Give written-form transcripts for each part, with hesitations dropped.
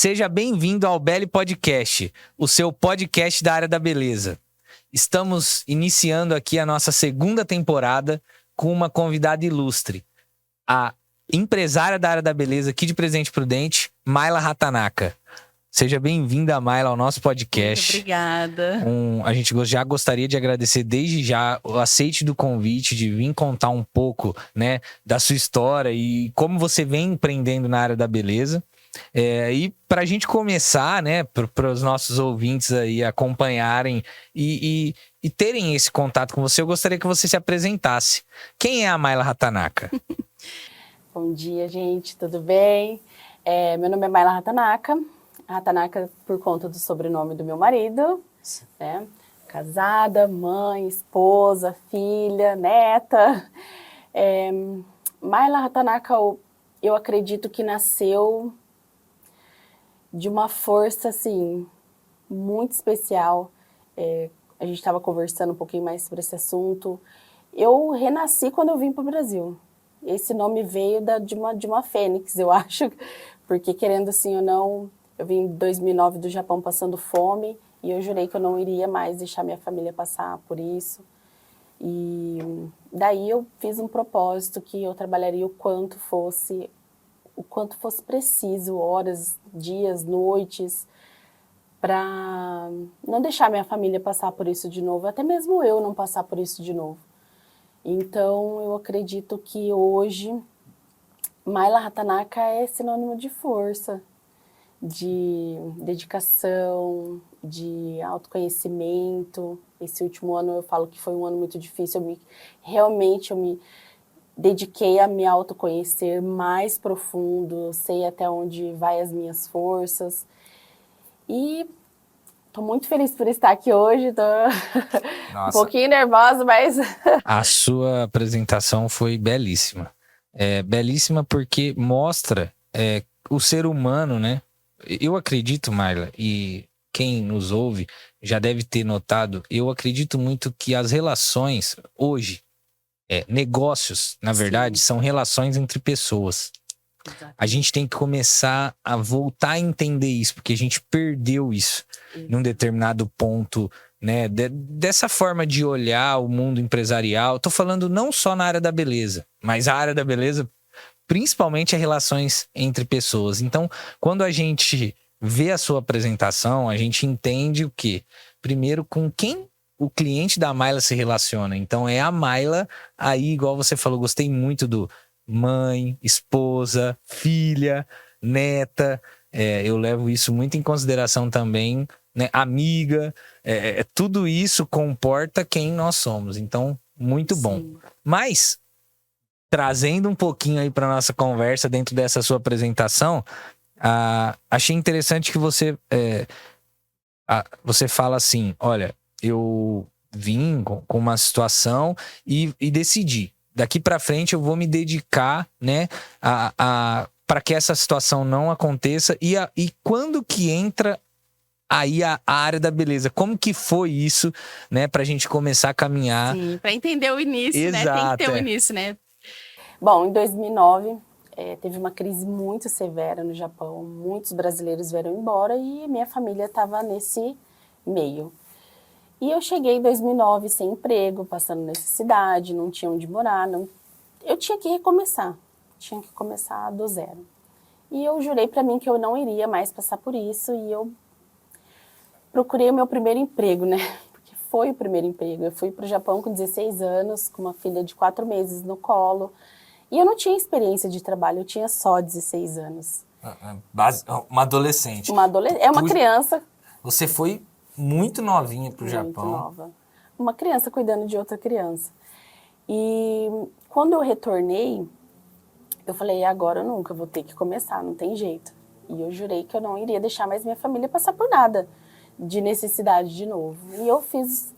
Seja bem-vindo ao Belly Podcast, o seu podcast da área da beleza. Estamos iniciando aqui a nossa segunda temporada com uma convidada ilustre, a empresária da área da beleza aqui de Presidente Prudente, Mayla Hatanaka. Seja bem-vinda, Mayla, ao nosso podcast. Muito obrigada. A gente já gostaria de agradecer desde já o aceite do convite de vir contar um pouco, né, da sua história e como você vem empreendendo na área da beleza. E para a gente começar, né, para os nossos ouvintes aí acompanharem e terem esse contato com você, eu gostaria que você se apresentasse. Quem é a Mayla Hatanaka? Bom dia, gente, tudo bem? Meu nome é Mayla Hatanaka. Hatanaka por conta do sobrenome do meu marido, né? Casada, mãe, esposa, filha, neta. Mayla Hatanaka, eu acredito que nasceu de uma força, assim, muito especial. A gente estava conversando um pouquinho mais sobre esse assunto. Eu renasci quando eu vim para o Brasil. Esse nome veio de uma fênix, eu acho, porque querendo assim ou não, eu vim em 2009 do Japão passando fome e eu jurei que eu não iria mais deixar minha família passar por isso. E daí eu fiz um propósito que eu trabalharia o quanto fosse preciso, horas, dias, noites, para não deixar minha família passar por isso de novo, até mesmo eu não passar por isso de novo. Então, eu acredito que hoje, Mayla Hatanaka é sinônimo de força, de dedicação, de autoconhecimento. Esse último ano eu falo que foi um ano muito difícil, eu me dediquei a me autoconhecer mais profundo, sei até onde vai as minhas forças. E tô muito feliz por estar aqui hoje, tô um pouquinho nervosa, mas... A sua apresentação foi belíssima. Belíssima porque mostra o ser humano, né? Eu acredito, Mayla, e quem nos ouve já deve ter notado, eu acredito muito que as relações hoje, negócios, na verdade, são relações entre pessoas. Exatamente. A gente tem que começar a voltar a entender isso, porque a gente perdeu isso num determinado ponto, né? Dessa forma de olhar o mundo empresarial. Tô falando não só na área da beleza, mas a área da beleza, principalmente as relações entre pessoas. Então, quando a gente vê a sua apresentação, a gente entende o quê? Primeiro, com quem o cliente da Mayla se relaciona. Então, é a Mayla, aí, igual você falou, gostei muito do mãe, esposa, filha, neta. Eu levo isso muito em consideração também, né? Amiga. Tudo isso comporta quem nós somos. Então, muito bom. Mas, trazendo um pouquinho aí para nossa conversa dentro dessa sua apresentação, achei interessante que você fala assim, olha, eu vim com uma situação e decidi, daqui para frente eu vou me dedicar, né, para que essa situação não aconteça. E quando que entra aí a área da beleza? Como que foi isso, né, pra gente começar a caminhar? Sim, para entender o início, Exato, né? Tem que ter o início, né? Bom, em 2009, teve uma crise muito severa no Japão. Muitos brasileiros vieram embora e minha família estava nesse meio. E eu cheguei em 2009 sem emprego, passando necessidade, não tinha onde morar. Eu tinha que recomeçar, tinha que começar do zero. E eu jurei para mim que eu não iria mais passar por isso e eu procurei o meu primeiro emprego, né? Porque foi o primeiro emprego. Eu fui para o Japão com 16 anos, com uma filha de 4 meses no colo. E eu não tinha experiência de trabalho, eu tinha só 16 anos. Uma adolescente. Uma criança. Você foi muito novinha para o Japão. Muito nova. Uma criança cuidando de outra criança. E quando eu retornei, eu falei, agora eu nunca vou ter que começar, não tem jeito. E eu jurei que eu não iria deixar mais minha família passar por nada de necessidade de novo. E eu fiz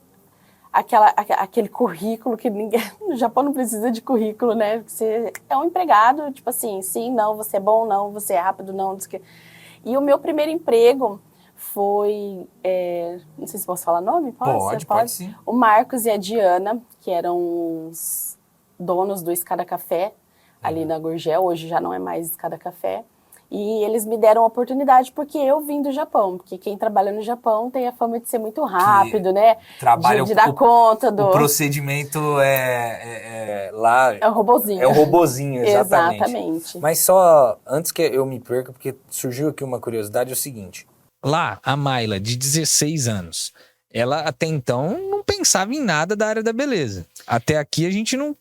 aquele currículo que ninguém... No Japão não precisa de currículo, né? Você é um empregado, tipo assim, sim, não, você é bom, não, você é rápido, não, não sei o quê. E o meu primeiro emprego foi... não sei se posso falar nome? Pode sim. O Marcos e a Diana, que eram os donos do Escada Café, ali na Gurgel. Hoje já não é mais Escada Café. E eles me deram a oportunidade porque eu vim do Japão. Porque quem trabalha no Japão tem a fama de ser muito rápido, né? Trabalha de dar conta do... O procedimento lá... É o robozinho. É o robozinho, exatamente. Exatamente. Mas só, antes que eu me perca, porque surgiu aqui uma curiosidade, é o seguinte. Lá, a Mayla, de 16 anos, ela até então não pensava em nada da área da beleza. Até aqui a gente não...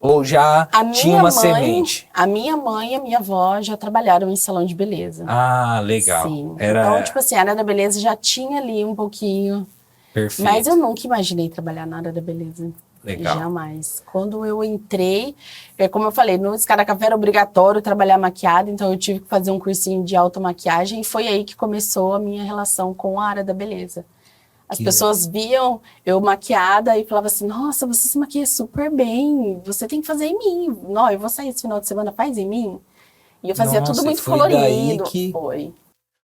Ou já tinha uma semente? A minha mãe e a minha avó já trabalharam em salão de beleza. Ah, legal. Sim. Então, tipo assim, a área da beleza já tinha ali um pouquinho. Perfeito. Mas eu nunca imaginei trabalhar na área da beleza. Legal. Jamais. Quando eu entrei, como eu falei, no Escada Café era obrigatório trabalhar maquiada, então eu tive que fazer um cursinho de automaquiagem e foi aí que começou a minha relação com a área da beleza. As pessoas viam eu maquiada e falavam assim, nossa, você se maquia super bem, você tem que fazer em mim. Não, eu vou sair esse final de semana, faz em mim. E eu fazia tudo muito colorido. Foi.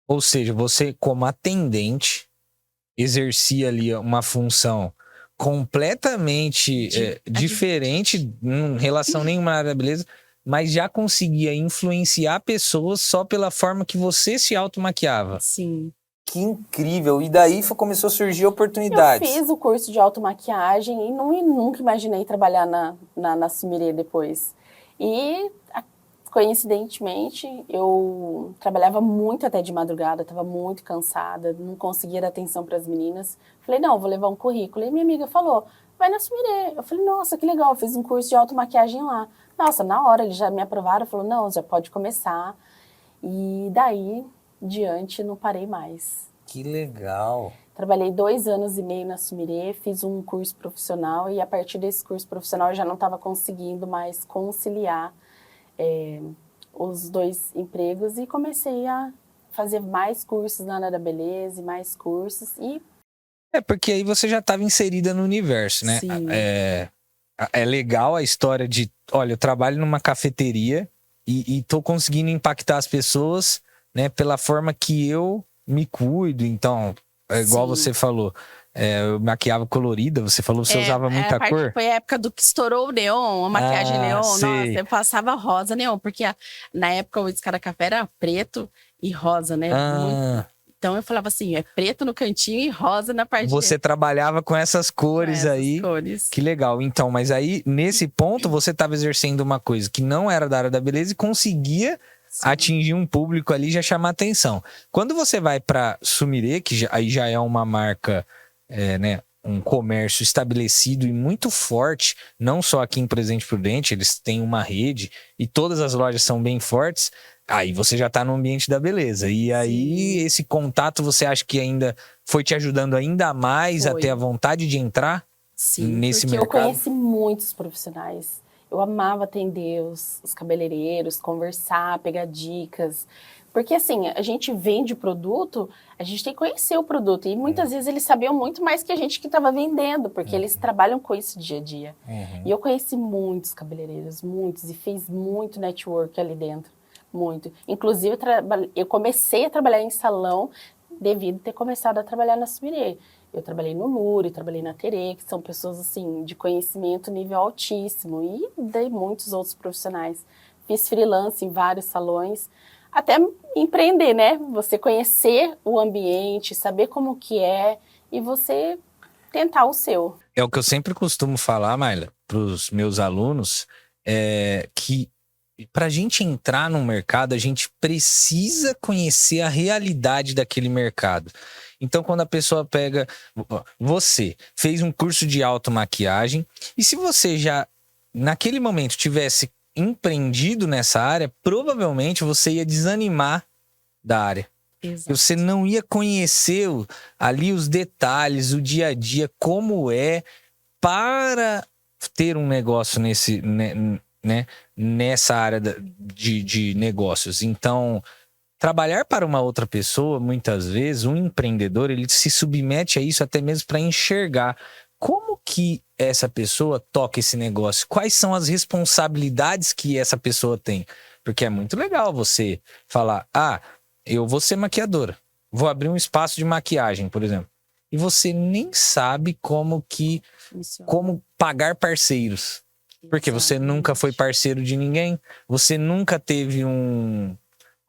Ou seja, você como atendente exercia ali uma função completamente diferente, em relação nenhuma à área da beleza, mas já conseguia influenciar pessoas só pela forma que você se automaquiava. Sim. Que incrível! E daí começou a surgir oportunidades. Eu fiz o curso de automaquiagem e nunca imaginei trabalhar na Sumire depois. E, coincidentemente, eu trabalhava muito até de madrugada, estava muito cansada, não conseguia dar atenção para as meninas. Falei, não, vou levar um currículo. E minha amiga falou, vai na Sumire. Eu falei, nossa, que legal, eu fiz um curso de automaquiagem lá. Nossa, na hora eles já me aprovaram, falou, não, já pode começar. E daí... diante, não parei mais. Que legal! Trabalhei 2 anos e meio na Sumire, fiz um curso profissional e a partir desse curso profissional eu já não estava conseguindo mais conciliar os 2 empregos e comecei a fazer mais cursos na área da beleza e mais cursos e... porque aí você já estava inserida no universo, né? Sim. É legal a história de, olha, eu trabalho numa cafeteria e tô conseguindo impactar as pessoas, né, pela forma que eu me cuido. Então, igual você falou, eu maquiava colorida, você falou que você usava muita cor. Foi a época do que estourou o neon, a maquiagem neon. Sei. Nossa, eu passava rosa neon, porque na época o Escada Café era preto e rosa, né? Então eu falava assim, é preto no cantinho e rosa na parte... Você trabalhava com essas cores aí. Cores. Que legal. Então, mas aí, nesse ponto, você estava exercendo uma coisa que não era da área da beleza e conseguia... Sim. Atingir um público ali, já chamar atenção. Quando você vai para Sumire, que aí já é uma marca, né, um comércio estabelecido e muito forte, não só aqui em Presidente Prudente, eles têm uma rede e todas as lojas são bem fortes, aí você já está no ambiente da beleza. E aí, esse contato, você acha que ainda foi te ajudando ainda mais a ter a vontade de entrar nesse mercado? Eu conheci muitos profissionais. Eu amava atender os cabeleireiros, conversar, pegar dicas. Porque, assim, a gente vende produto, a gente tem que conhecer o produto. E muitas vezes eles sabiam muito mais que a gente que estava vendendo, porque eles trabalham com isso dia a dia. E eu conheci muitos cabeleireiros, muitos, e fiz muito network ali dentro. Muito. Inclusive, eu comecei a trabalhar em salão devido a ter começado a trabalhar na Sumire. Eu trabalhei no Lure, trabalhei na Tere, que são pessoas, assim, de conhecimento nível altíssimo. E dei muitos outros profissionais. Fiz freelance em vários salões. Até empreender, né? Você conhecer o ambiente, saber como que é e você tentar o seu. É o que eu sempre costumo falar, Mayla, para os meus alunos, que para a gente entrar no mercado, a gente precisa conhecer a realidade daquele mercado. Então, quando a pessoa pega... Você fez um curso de automaquiagem e se você já, naquele momento, tivesse empreendido nessa área, provavelmente você ia desanimar da área. Exato. Você não ia conhecer ali os detalhes, o dia a dia, como é para ter um negócio nessa área de negócios. Então, trabalhar para uma outra pessoa, muitas vezes, um empreendedor, ele se submete a isso até mesmo para enxergar como que essa pessoa toca esse negócio, quais são as responsabilidades que essa pessoa tem. Porque é muito legal você falar, eu vou ser maquiadora, vou abrir um espaço de maquiagem, por exemplo. E você nem sabe como pagar parceiros. Porque você nunca foi parceiro de ninguém, você nunca teve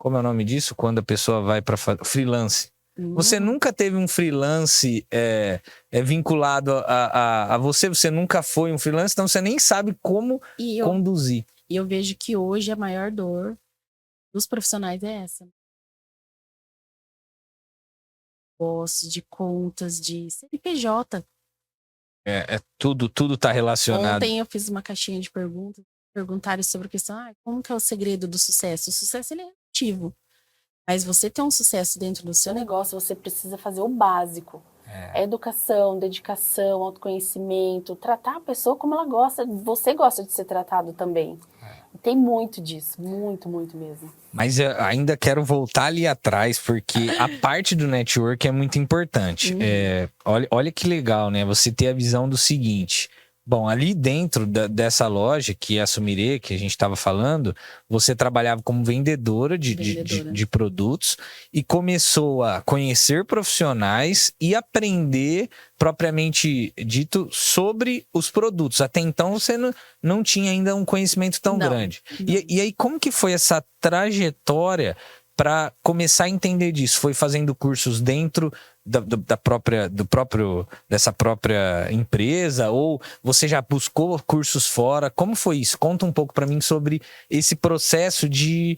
como é o nome disso? Quando a pessoa vai para freelance. Você nunca teve um freelance vinculado a você? Você nunca foi um freelance, então você nem sabe como conduzir. E eu vejo que hoje a maior dor dos profissionais é essa. Postos de contas, de CNPJ. Tudo tá relacionado. Ontem eu fiz uma caixinha de perguntas. Perguntaram sobre a questão, como que é o segredo do sucesso? O sucesso, ele é relativo. Mas você ter um sucesso dentro do seu negócio, você precisa fazer o básico. Educação, dedicação, autoconhecimento, tratar a pessoa como ela gosta. Você gosta de ser tratado também. Tem muito disso, muito, muito mesmo. Mas eu ainda quero voltar ali atrás, porque a parte do network é muito importante. Olha que legal, né? Você ter a visão do seguinte... Bom, ali dentro dessa loja, que é a Sumire, que a gente estava falando, você trabalhava como vendedora de produtos e começou a conhecer profissionais e aprender, propriamente dito, sobre os produtos. Até então, você não tinha ainda um conhecimento tão grande. E aí, como que foi essa trajetória para começar a entender disso? Foi fazendo cursos dentro dessa própria empresa, ou você já buscou cursos fora? Como foi isso? Conta um pouco para mim sobre esse processo de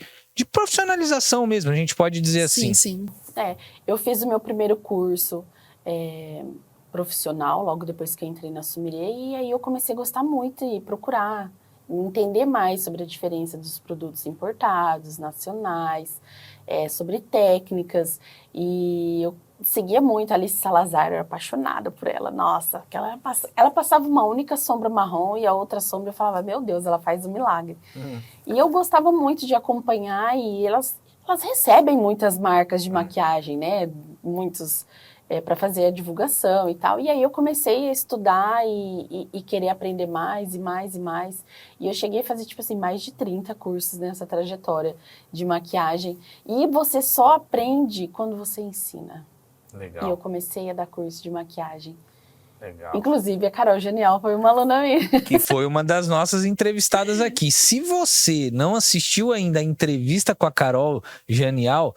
profissionalização mesmo, a gente pode dizer assim. Sim. Eu fiz o meu primeiro curso profissional logo depois que eu entrei na Sumire, e aí eu comecei a gostar muito e procurar entender mais sobre a diferença dos produtos importados, nacionais, sobre técnicas, e eu seguia muito a Alice Salazar, eu era apaixonada por ela. Nossa, ela passava uma única sombra marrom e a outra sombra eu falava, meu Deus, ela faz um milagre. E eu gostava muito de acompanhar, e elas recebem muitas marcas de maquiagem, né? Muitos para fazer a divulgação e tal. E aí eu comecei a estudar e querer aprender mais e mais e mais. E eu cheguei a fazer, tipo assim, mais de 30 cursos nessa trajetória de maquiagem. E você só aprende quando você ensina. Legal. E eu comecei a dar curso de maquiagem. Legal. Inclusive, a Carol Genial foi uma aluna minha. Que foi uma das nossas entrevistadas aqui. Se você não assistiu ainda a entrevista com a Carol Genial,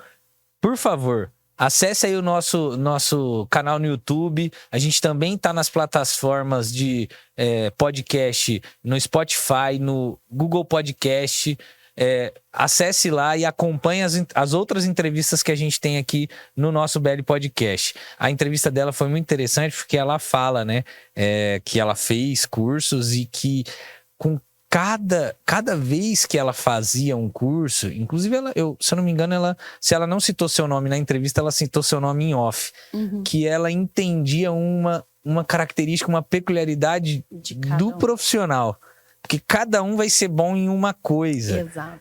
por favor, acesse aí o nosso canal no YouTube. A gente também está nas plataformas de podcast, no Spotify, no Google Podcast. Acesse lá e acompanhe as outras entrevistas que a gente tem aqui no nosso BL Podcast. A entrevista dela foi muito interessante porque ela fala, né, que ela fez cursos e que com cada vez que ela fazia um curso, inclusive se eu não me engano, se ela não citou seu nome na entrevista, ela citou seu nome em off, que ela entendia uma característica, uma peculiaridade do profissional. Porque cada um vai ser bom em uma coisa. Exato.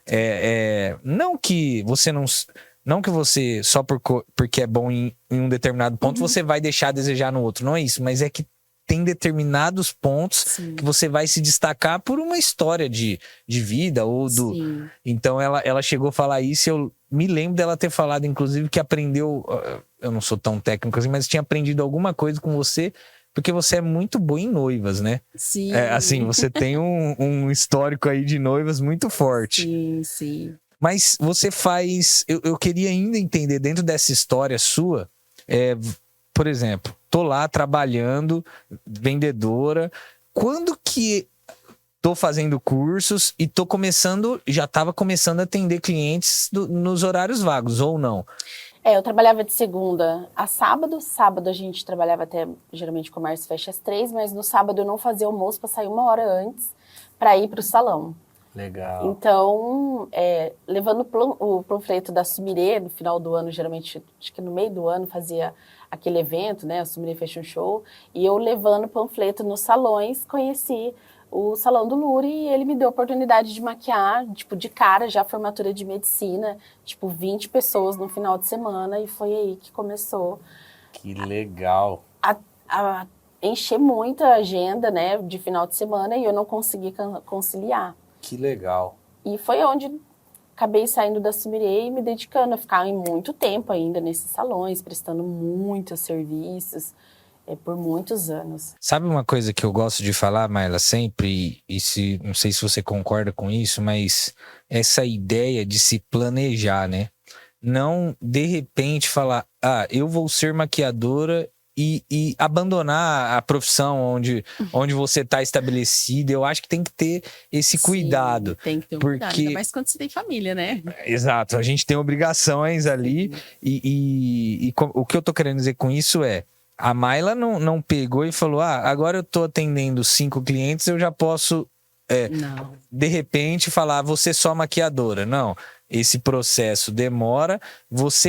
Não que você, só porque é bom em um determinado ponto, você vai deixar a desejar no outro. Não é isso, mas é que tem determinados pontos que você vai se destacar por uma história de vida ou do... Sim. Então ela chegou a falar isso e eu me lembro dela ter falado, inclusive, que aprendeu... Eu não sou tão técnico assim, mas tinha aprendido alguma coisa com você, porque você é muito boa em noivas, né? Sim. Assim, você tem um histórico aí de noivas muito forte. Sim. Mas você faz... Eu queria ainda entender, dentro dessa história sua, por exemplo, tô lá trabalhando, vendedora. Quando que tô fazendo cursos e já tava começando a atender clientes nos horários vagos, ou não? Eu trabalhava de segunda a sábado. Sábado a gente trabalhava até, geralmente o comércio fecha às 3, mas no sábado eu não fazia almoço para sair 1 hora antes para ir para o salão. Legal. Então, levando o panfleto da Sumire no final do ano, geralmente, acho que no meio do ano fazia aquele evento, né, a Sumire Fashion Show, e eu levando o panfleto nos salões, conheci o Salão do Luri e ele me deu a oportunidade de maquiar, tipo, de cara, já formatura de medicina, tipo, 20 pessoas no final de semana, e foi aí que começou. Que legal. A encher muito a agenda, né, de final de semana, e eu não consegui conciliar. Que legal. E foi onde acabei saindo da Sumire e me dedicando a ficar em muito tempo ainda nesses salões, prestando muitos serviços por muitos anos. Sabe uma coisa que eu gosto de falar, Mayla, sempre, não sei se você concorda com isso, mas essa ideia de se planejar, né? não, de repente, falar, eu vou ser maquiadora e abandonar a profissão onde você está estabelecida. Eu acho que tem que ter esse cuidado. Tem que ter um porque... cuidado, ainda mais quando você tem família, né? Exato, a gente tem obrigações ali. O que eu tô querendo dizer com isso é, a Mayla não pegou e falou, agora eu tô atendendo 5 clientes, eu já posso, de repente, falar, você só maquiadora. Não, esse processo demora.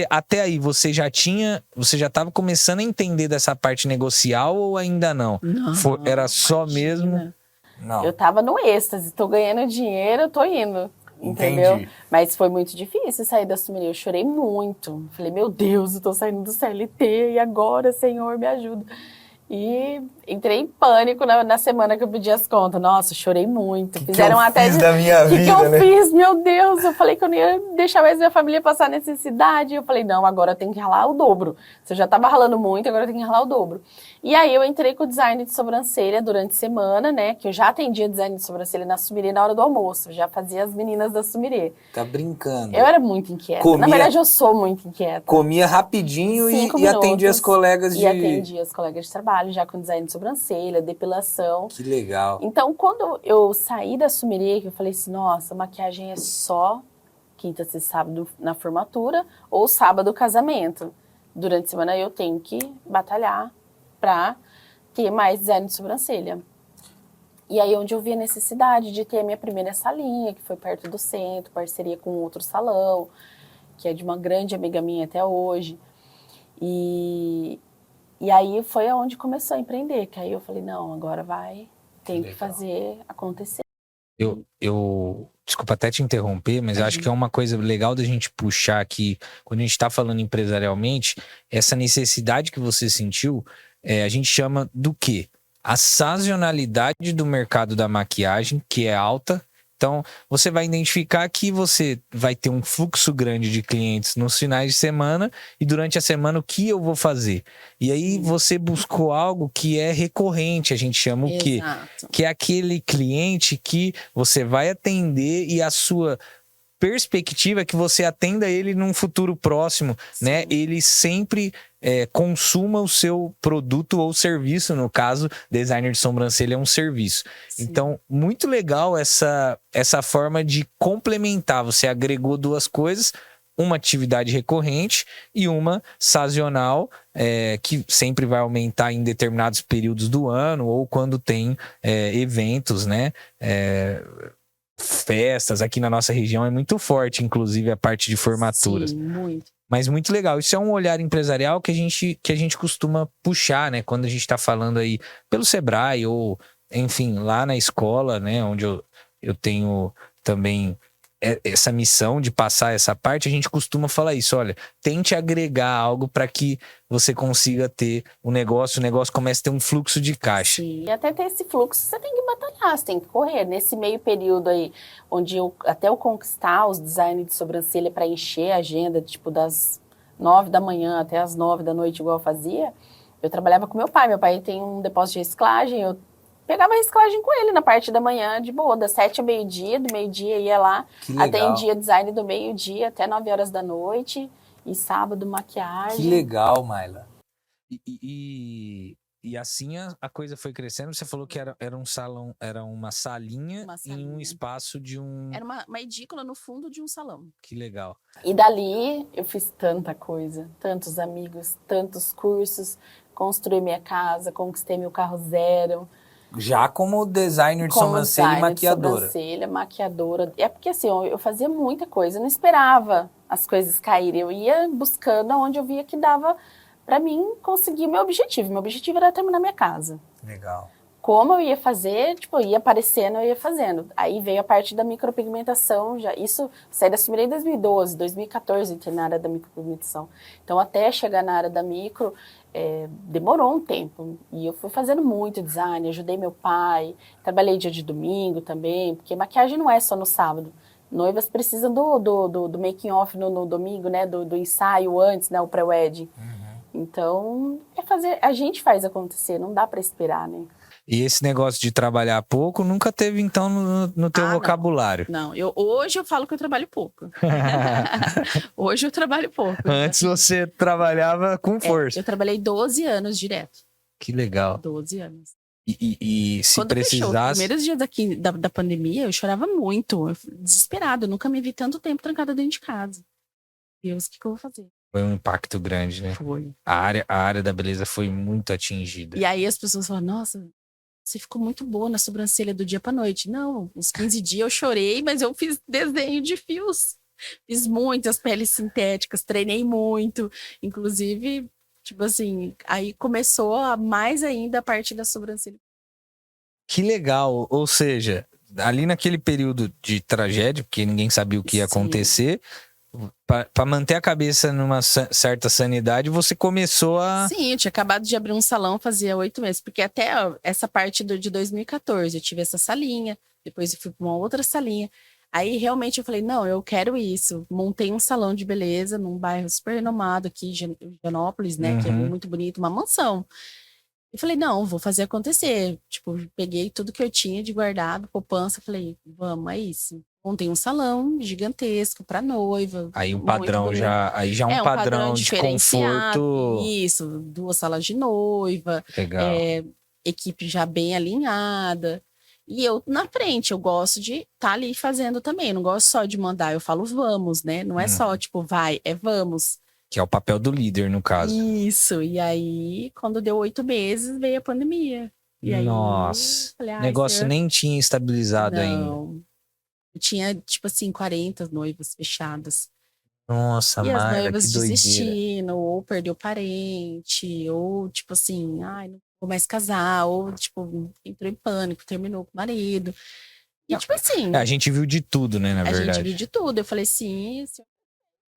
Até aí, você já estava começando a entender dessa parte negocial ou ainda não? Não, Era só mesmo... Não. Eu tava no êxtase, tô ganhando dinheiro, eu tô indo. Entendeu? Entendi. Mas foi muito difícil sair da Sumirê. Eu chorei muito. Falei, meu Deus, eu tô saindo do CLT e agora, Senhor, me ajuda. E entrei em pânico na semana que eu pedi as contas. Nossa, chorei muito. Fizeram que eu até fiz da minha vida, que eu né? fiz? Meu Deus, eu falei que eu não ia deixar mais minha família passar necessidade. Eu falei, não, agora eu tenho que ralar o dobro. Você já tava ralando muito, agora eu tenho que ralar o dobro. E aí eu entrei com o design de sobrancelha durante a semana, né? Que eu já atendia design de sobrancelha na Sumirê na hora do almoço. Eu já fazia as meninas da Sumirê. Tá brincando. Eu era muito inquieta. Na verdade, eu sou muito inquieta. Comia rapidinho e atendia as colegas de... E atendia as colegas de trabalho, já com design de sobrancelha, depilação. Que legal. Então, quando eu saí da Sumirê, que eu falei assim, nossa, maquiagem é só quinta, sexta, sábado na formatura ou sábado casamento. Durante a semana eu tenho que batalhar para ter mais design de sobrancelha. E aí onde eu vi a necessidade de ter a minha primeira salinha, que foi perto do centro, parceria com outro salão, que é de uma grande amiga minha até hoje. E aí foi onde começou a empreender, que aí eu falei, não, agora tem que fazer acontecer. Desculpa até te interromper, mas eu acho que é uma coisa legal da gente puxar aqui, quando a gente está falando empresarialmente, essa necessidade que você sentiu, a gente chama do quê? A sazonalidade do mercado da maquiagem, que é alta. Então, você vai identificar que você vai ter um fluxo grande de clientes nos finais de semana e durante a semana o que eu vou fazer? E aí você buscou algo que é recorrente, a gente chama o quê? Que é aquele cliente que você vai atender e a sua perspectiva é que você atenda ele num futuro próximo, né? Ele sempre consuma o seu produto ou serviço, no caso, designer de sobrancelha é um serviço. Sim. Então, muito legal essa forma de complementar. Você agregou duas coisas, uma atividade recorrente e uma sazonal, que sempre vai aumentar em determinados períodos do ano ou quando tem eventos, né? Festas aqui na nossa região é muito forte, inclusive a parte de formaturas. Sim, muito. Mas muito legal. Isso é um olhar empresarial que a gente costuma puxar, né? Quando a gente está falando aí pelo Sebrae ou, enfim, lá na escola, né? Onde eu tenho também essa missão de passar essa parte, a gente costuma falar isso. Olha, tente agregar algo para que você consiga ter o negócio comece a ter um fluxo de caixa. Sim. E até ter esse fluxo, você tem que batalhar, você tem que correr. Nesse meio período aí, onde até eu conquistar os designs de sobrancelha para encher a agenda, tipo das 9 da manhã até as 9 da noite, igual eu fazia, eu trabalhava com meu pai. Meu pai tem um depósito de reciclagem, eu pegava a reciclagem com ele na parte da manhã, de boa, das 7 ao meio-dia, do meio-dia ia lá, atendia design do meio-dia até 9 horas da noite, e sábado maquiagem. Que legal, Mayla. E assim a coisa foi crescendo. Você falou que era um salão, era uma salinha em um espaço de um... Era uma edícula no fundo de um salão. Que legal. E dali eu fiz tanta coisa, tantos amigos, tantos cursos, construí minha casa, conquistei meu carro zero. Já como designer de sobrancelha e maquiadora. Sobrancelha, maquiadora. É porque assim, eu fazia muita coisa, eu não esperava as coisas caírem. Eu ia buscando onde eu via que dava para mim conseguir meu objetivo. Meu objetivo era terminar minha casa. Legal. Como eu ia fazer, tipo, ia aparecendo, eu ia fazendo. Aí veio a parte da micropigmentação, saí da Sumirê em 2012, 2014 entrei na área da micropigmentação. Então, até chegar na área da micro, demorou um tempo. E eu fui fazendo muito design, ajudei meu pai, trabalhei dia de domingo também, porque maquiagem não é só no sábado. Noivas precisam do making off no domingo, né, do ensaio antes, né, o pré-wedding. Então, a gente faz acontecer, não dá para esperar, né? E esse negócio de trabalhar pouco nunca teve, então, no teu Ah, não. vocabulário. Não, hoje eu falo que eu trabalho pouco. Hoje eu trabalho pouco. Antes você trabalhava com força. Eu trabalhei 12 anos direto. Que legal. 12 anos. E se Quando fechou, os precisasse... primeiros dias da pandemia, eu chorava muito. Eu fui desesperada. Eu nunca me vi tanto tempo trancada dentro de casa. Deus, o que eu vou fazer? Foi um impacto grande, né? Foi. A área da beleza foi muito atingida. E aí as pessoas falam, nossa, você ficou muito boa na sobrancelha do dia pra noite. Não, uns 15 dias eu chorei, mas eu fiz desenho de fios. Fiz muitas peles sintéticas, treinei muito. Inclusive, tipo assim, aí começou mais ainda a parte da sobrancelha. Que legal. Ou seja, ali naquele período de tragédia, porque ninguém sabia o que ia Sim. acontecer, para manter a cabeça numa certa sanidade, você começou a... Sim, eu tinha acabado de abrir um salão fazia 8 meses, porque até essa parte de 2014 eu tive essa salinha, depois eu fui para uma outra salinha. Aí realmente eu falei, não, eu quero isso. Montei um salão de beleza num bairro super renomado aqui, Higienópolis, né, que é Uhum. muito bonito, uma mansão. Eu falei, não, vou fazer acontecer. Tipo, peguei tudo que eu tinha de guardado, poupança, falei, vamos, é isso. Montei um salão gigantesco para noiva. Aí um muito padrão bonito. já... Aí já um padrão de diferenciado, conforto... Isso, 2 salas de noiva, Legal. equipe já bem alinhada. E eu na frente, eu gosto de estar ali fazendo também. Eu não gosto só de mandar, eu falo vamos, né? Não é só tipo vai, é vamos. Que é o papel do líder, no caso. Isso. E aí, quando deu 8 meses, veio a pandemia. E aí, Nossa. falei, O negócio senhor, nem tinha estabilizado ainda. não. Eu tinha, tipo assim, 40 noivas fechadas. Nossa, E as Mayra, noivas que doideira. desistindo, ou perdeu parente, ou tipo assim, ai, não vou mais casar, ou tipo, entrou em pânico, terminou com o marido. E tipo assim, A gente viu de tudo, né, na a verdade. gente viu de tudo. Eu falei assim, senhor,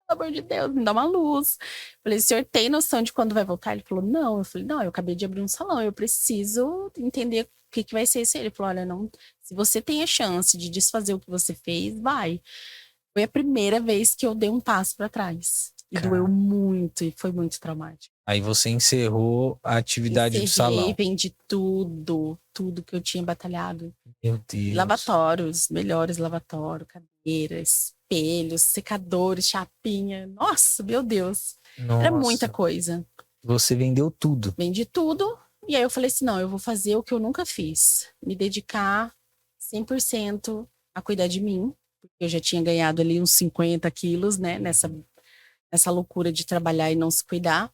pelo amor de Deus, me dá uma luz. Eu falei, o senhor tem noção de quando vai voltar? Ele falou, não. Eu falei, não, eu acabei de abrir um salão, eu preciso entender o que vai ser isso. Ele falou, olha, não, se você tem a chance de desfazer o que você fez, vai. Foi a primeira vez que eu dei um passo para trás. E Cara. doeu muito, e foi muito traumático. Aí você encerrou a atividade do Encerrei, salão. vendi tudo que eu tinha batalhado. Meu Deus. Lavatórios, melhores lavatórios, cadeiras, espelhos, secadores, chapinha. Nossa, meu Deus. Nossa. Era muita coisa. Você vendeu tudo. Vendi tudo. E aí eu falei assim, não, eu vou fazer o que eu nunca fiz. Me dedicar 100% a cuidar de mim. Porque eu já tinha ganhado ali uns 50 quilos, né? Nessa loucura de trabalhar e não se cuidar.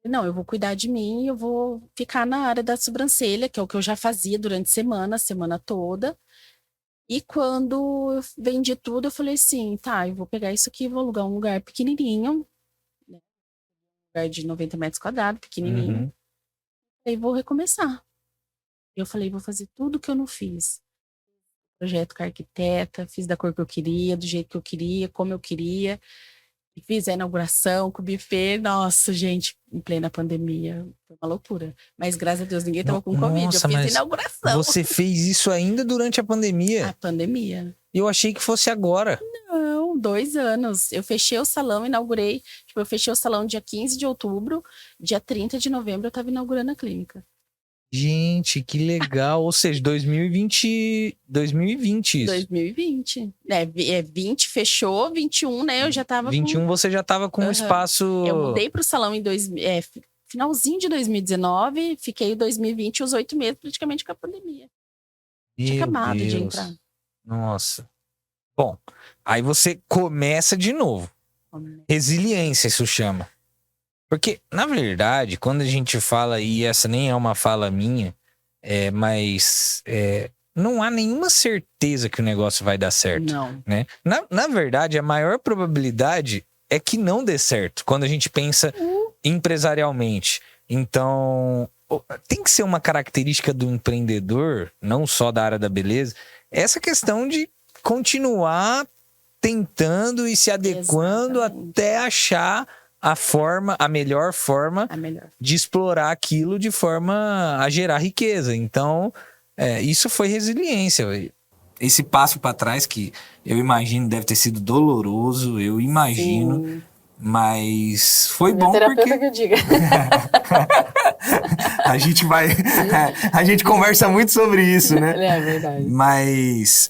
Não, eu vou cuidar de mim, eu vou ficar na área da sobrancelha, que é o que eu já fazia durante a semana toda. E quando eu vendi tudo, eu falei assim, tá, eu vou pegar isso aqui, vou alugar um lugar pequenininho, né? Um lugar de 90 metros quadrados, pequenininho. Uhum. E vou recomeçar. Eu falei, vou fazer tudo que eu não fiz. Projeto com a arquiteta, fiz da cor que eu queria, do jeito que eu queria, como eu queria. E fiz a inauguração com o buffet. Nossa, gente, em plena pandemia. Foi uma loucura. Mas graças a Deus, ninguém tava com Covid. Nossa, Eu fiz a mas inauguração. Você fez isso ainda durante a pandemia? A pandemia. Eu achei que fosse agora. Não, 2 anos. Eu fechei o salão, inaugurei. Tipo, eu fechei o salão dia 15 de outubro. Dia 30 de novembro eu tava inaugurando a clínica. Gente, que legal. Ou seja, 2020 isso. 2020. 20 fechou, 21, né? Eu já tava 21 você já tava com um espaço... Eu mudei pro salão em finalzinho de 2019, fiquei em 2020 os 8 meses praticamente com a pandemia. Tinha acabado de entrar. Nossa. Bom, aí você começa de novo. Resiliência, isso chama. Porque, na verdade, quando a gente fala, e essa nem é uma fala minha, mas não há nenhuma certeza que o negócio vai dar certo. Não. Né? Na verdade, a maior probabilidade é que não dê certo, quando a gente pensa empresarialmente. Então, tem que ser uma característica do empreendedor, não só da área da beleza, essa questão de continuar tentando e se adequando até achar a melhor forma de explorar aquilo de forma a gerar riqueza. Então, isso foi resiliência. Esse passo para trás que eu imagino deve ter sido doloroso, eu imagino. Sim. Mas foi Meu bom terapeuta porque que eu diga. a gente conversa muito sobre isso, né? É verdade. Mas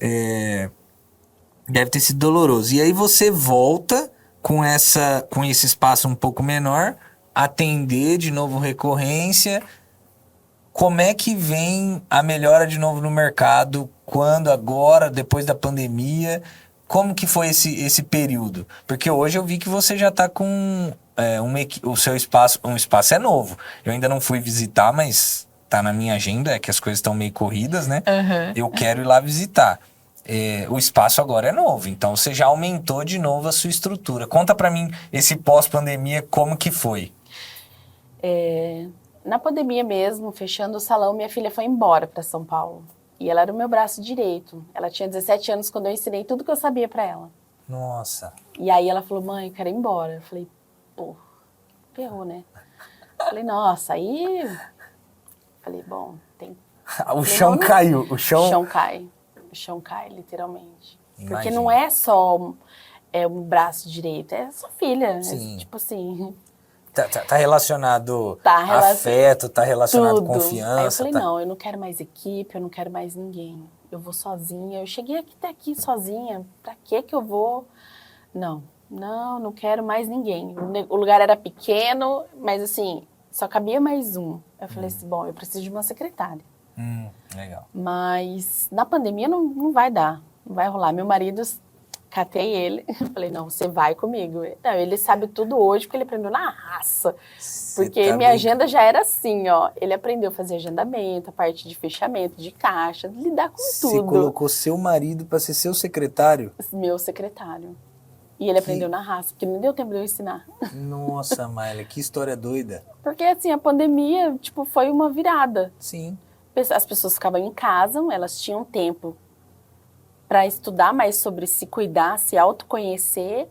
deve ter sido doloroso. E aí você volta com esse espaço um pouco menor, atender de novo recorrência. Como é que vem a melhora de novo no mercado? Quando, agora, depois da pandemia? Como que foi esse período? Porque hoje eu vi que você já está com o seu espaço, um espaço é novo. Eu ainda não fui visitar, mas tá na minha agenda, é que as coisas estão meio corridas, né? Eu quero ir lá visitar. O espaço agora é novo, então você já aumentou de novo a sua estrutura. Conta para mim esse pós-pandemia, como que foi? Na pandemia mesmo, fechando o salão, minha filha foi embora para São Paulo. E ela era o meu braço direito. Ela tinha 17 anos quando eu ensinei tudo que eu sabia para ela. Nossa. E aí ela falou, mãe, eu quero ir embora. Eu falei, pô, ferrou, né? Falei, nossa, aí... Falei, bom, tem... O chão caiu. O O chão cai. O chão cai, literalmente. Porque Imagina. não é só um braço direito, é sua filha. Sim. É, tipo assim, Tá relacionado Tá afeto, tá relacionado tudo. confiança. Aí eu falei, tá... não, eu não quero mais equipe, eu não quero mais ninguém. Eu vou sozinha. Eu cheguei até aqui sozinha. Pra que eu vou? Não quero mais ninguém. O lugar era pequeno, mas assim, só cabia mais um. Eu falei assim, bom, eu preciso de uma secretária. Legal. Mas na pandemia não vai dar, não vai rolar. Meu marido, catei ele, falei, não, você vai comigo. Não, ele sabe tudo hoje porque ele aprendeu na raça. Porque minha agenda já era assim, ó. Ele aprendeu a fazer agendamento, a parte de fechamento, de caixa, lidar com Você tudo. colocou seu marido para ser seu secretário? Meu secretário. E ele aprendeu na raça, porque não deu tempo de eu ensinar. Nossa, Mayla, que história doida. Porque assim, a pandemia, tipo, foi uma virada. Sim. As pessoas ficavam em casa, elas tinham tempo para estudar mais sobre se cuidar, se autoconhecer,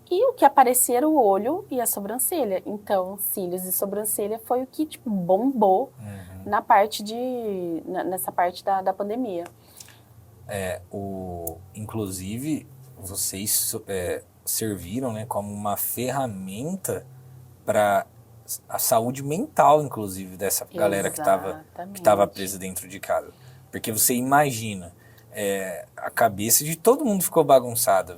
e o que aparecia era o olho e a sobrancelha. Então, cílios e sobrancelha foi o que tipo bombou nessa parte da pandemia. Inclusive, vocês serviram, né, como uma ferramenta para a saúde mental, inclusive, dessa galera que estava presa dentro de casa. Porque você imagina, a cabeça de todo mundo ficou bagunçada.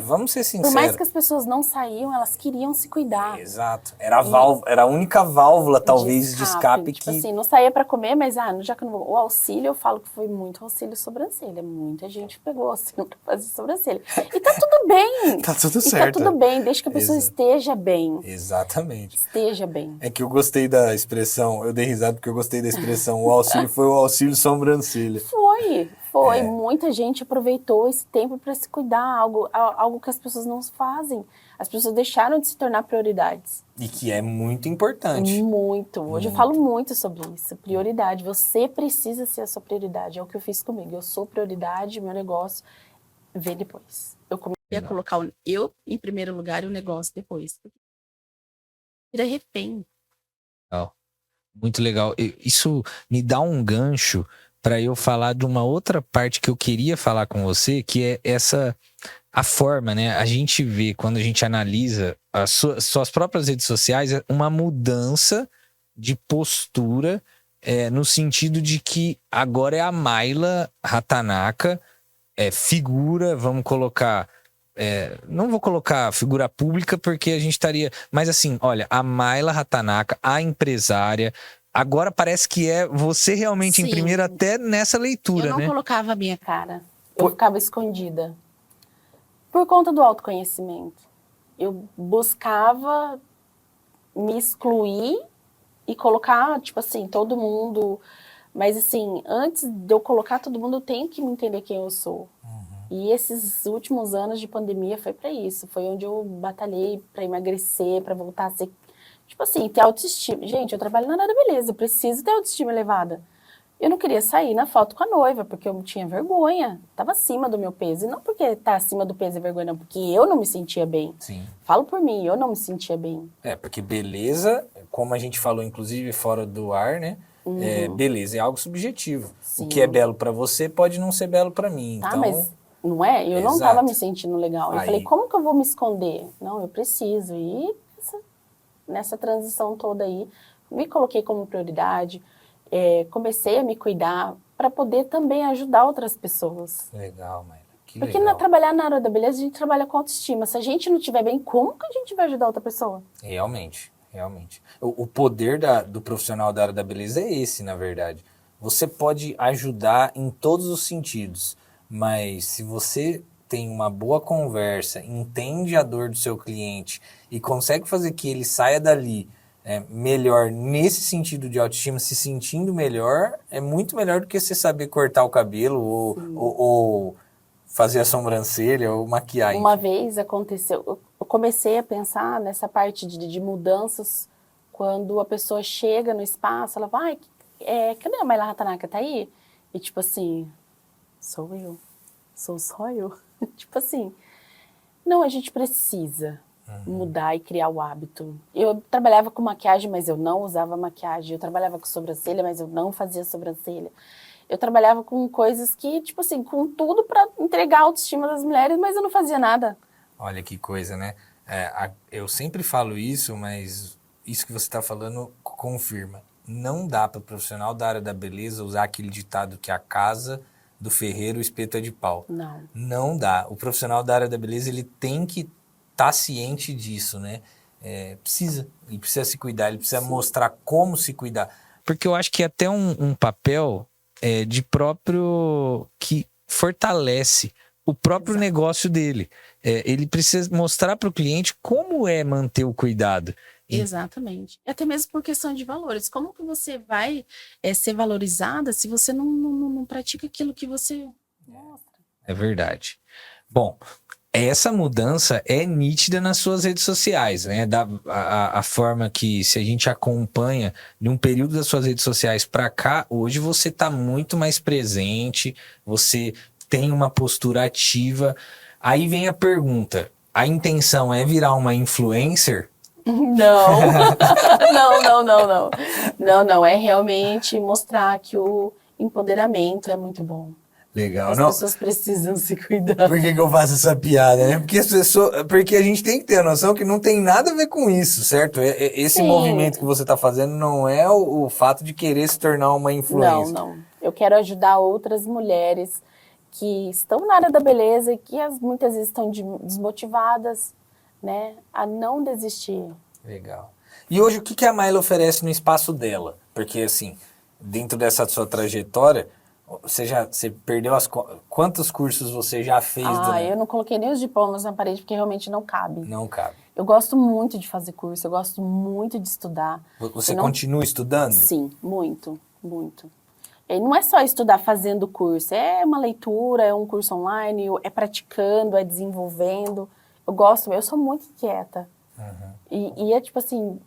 Vamos ser sinceros. Por mais que as pessoas não saíam, elas queriam se cuidar. Exato. Era a única válvula, talvez, de escape tipo que... assim, não saía para comer, mas já que eu não vou... O auxílio, eu falo que foi muito auxílio sobrancelha. Muita gente pegou auxílio para fazer sobrancelha. E tá tudo bem. Tá tudo E certo. tá tudo bem, desde que a pessoa esteja bem. Exatamente. Esteja bem. É que eu gostei da expressão, eu dei risada porque eu gostei da expressão, o auxílio foi o auxílio sobrancelha. Foi. Muita gente aproveitou esse tempo para se cuidar, algo que as pessoas não fazem. As pessoas deixaram de se tornar prioridades. E que é muito importante. Muito. Hoje eu falo muito sobre isso. Prioridade. Você precisa ser a sua prioridade. É o que eu fiz comigo. Eu sou prioridade, meu negócio vem depois. Eu ia colocar eu em primeiro lugar e o negócio depois. Vira refém. Muito legal. Isso me dá um gancho para eu falar de uma outra parte que eu queria falar com você, que é a forma, né? A gente vê, quando a gente analisa as suas próprias redes sociais, uma mudança de postura, no sentido de que agora é a Mayla Hatanaka, figura, vamos colocar... não vou colocar figura pública porque a gente estaria... Mas assim, olha, a Mayla Hatanaka, a empresária... Agora parece que é você realmente em primeiro até nessa leitura, né? Eu não colocava a minha cara. Eu ficava escondida. Por conta do autoconhecimento. Eu buscava me excluir e colocar, tipo assim, todo mundo... Mas assim, antes de eu colocar todo mundo, eu tenho que me entender quem eu sou. E esses últimos anos de pandemia foi para isso. Foi onde eu batalhei para emagrecer, para voltar a ser... Tipo assim, ter autoestima. Gente, eu trabalho na área da beleza, eu preciso ter autoestima elevada. Eu não queria sair na foto com a noiva, porque eu tinha vergonha. Tava acima do meu peso. E não porque tá acima do peso é vergonha, não. Porque eu não me sentia bem. Sim. Falo por mim, eu não me sentia bem. Porque beleza, como a gente falou, inclusive, fora do ar, né? Beleza é algo subjetivo. Sim. O que é belo pra você pode não ser belo pra mim. Tá, Então... mas Não é? Eu não Exato. estava me sentindo legal. Eu Aí- falei, como que eu vou me esconder? Não, eu preciso. E nessa transição toda aí, me coloquei como prioridade, comecei a me cuidar para poder também ajudar outras pessoas. Legal, Mayla. Que Porque legal. trabalhar na área da beleza, a gente trabalha com autoestima. Se a gente não estiver bem, como que a gente vai ajudar outra pessoa? Realmente, realmente. O poder do profissional da área da beleza é esse, na verdade. Você pode ajudar em todos os sentidos, mas se você tem uma boa conversa, entende a dor do seu cliente e consegue fazer que ele saia dali melhor nesse sentido de autoestima, se sentindo melhor, é muito melhor do que você saber cortar o cabelo ou fazer a sobrancelha ou maquiar. Uma enfim. vez aconteceu, eu comecei a pensar nessa parte de mudanças, quando a pessoa chega no espaço, ela vai, cadê a Mayla Hatanaka, tá aí? E tipo assim, sou eu, sou só eu. Tipo assim, não, a gente precisa mudar e criar o hábito. Eu trabalhava com maquiagem, mas eu não usava maquiagem. Eu trabalhava com sobrancelha, mas eu não fazia sobrancelha. Eu trabalhava com coisas que, tipo assim, com tudo para entregar a autoestima das mulheres, mas eu não fazia nada. Olha que coisa, né? Eu sempre falo isso, mas isso que você está falando confirma. Não dá para o profissional da área da beleza usar aquele ditado que a casa do ferreiro, o espeto é de pau. Não. Não dá. O profissional da área da beleza, ele tem que estar ciente disso, né? Ele precisa se cuidar, ele precisa mostrar como se cuidar. Porque eu acho que é até um papel de próprio que fortalece o próprio Exato. negócio dele. Ele precisa mostrar para o cliente como é manter o cuidado. Exatamente. Até mesmo por questão de valores. Como que você vai ser valorizada se você não pratica aquilo que você mostra? É verdade. Bom, essa mudança é nítida nas suas redes sociais, né? A forma que, se a gente acompanha de um período das suas redes sociais para cá, hoje você está muito mais presente, você tem uma postura ativa. Aí vem a pergunta: a intenção é virar uma influencer? Não. Não. Não, é realmente mostrar que o empoderamento é muito bom. Legal, As não? pessoas precisam se cuidar. Por que eu faço essa piada, né? Porque a gente tem que ter a noção que não tem nada a ver com isso, certo? Esse Sim. movimento que você está fazendo não é o fato de querer se tornar uma influencer. Não. Eu quero ajudar outras mulheres que estão na área da beleza e que muitas vezes estão desmotivadas, né, a não desistir. Legal. E hoje, o que a Mayla oferece no espaço dela? Porque, assim, dentro dessa sua trajetória, você perdeu quantos cursos você já fez? Eu não coloquei nem os diplomas na parede porque realmente não cabe. Não cabe. Eu gosto muito de fazer curso, eu gosto muito de estudar. Você continua estudando? Sim, muito. E não é só estudar fazendo curso, é uma leitura, é um curso online, é praticando, é desenvolvendo. Eu sou muito inquieta. E é tipo assim,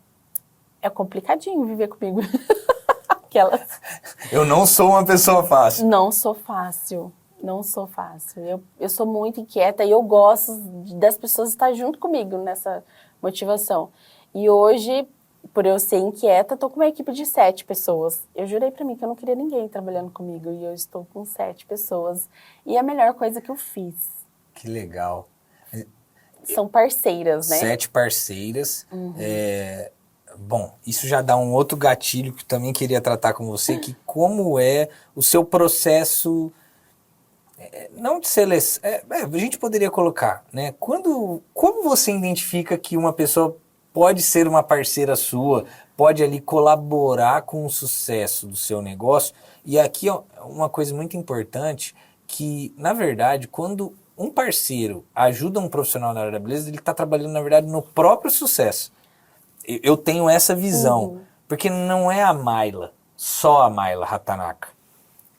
é complicadinho viver comigo. Eu não sou uma pessoa fácil. Não sou fácil. Eu sou muito inquieta e eu gosto das pessoas estar junto comigo nessa motivação. E hoje, por eu ser inquieta, estou com uma equipe de 7 pessoas. Eu jurei para mim que eu não queria ninguém trabalhando comigo e eu estou com 7 pessoas. E é a melhor coisa que eu fiz. Que legal. São parceiras, né? 7 parceiras. Bom, isso já dá um outro gatilho que eu também queria tratar com você, que como é o seu processo, não de seleção, a gente poderia colocar, né? Como você identifica que uma pessoa pode ser uma parceira sua, pode ali colaborar com o sucesso do seu negócio? E aqui ó, uma coisa muito importante, que na verdade, quando um parceiro ajuda um profissional na área da beleza, ele está trabalhando na verdade no próprio sucesso. Eu tenho essa visão, porque não é a Mayla, só a Mayla Hatanaka.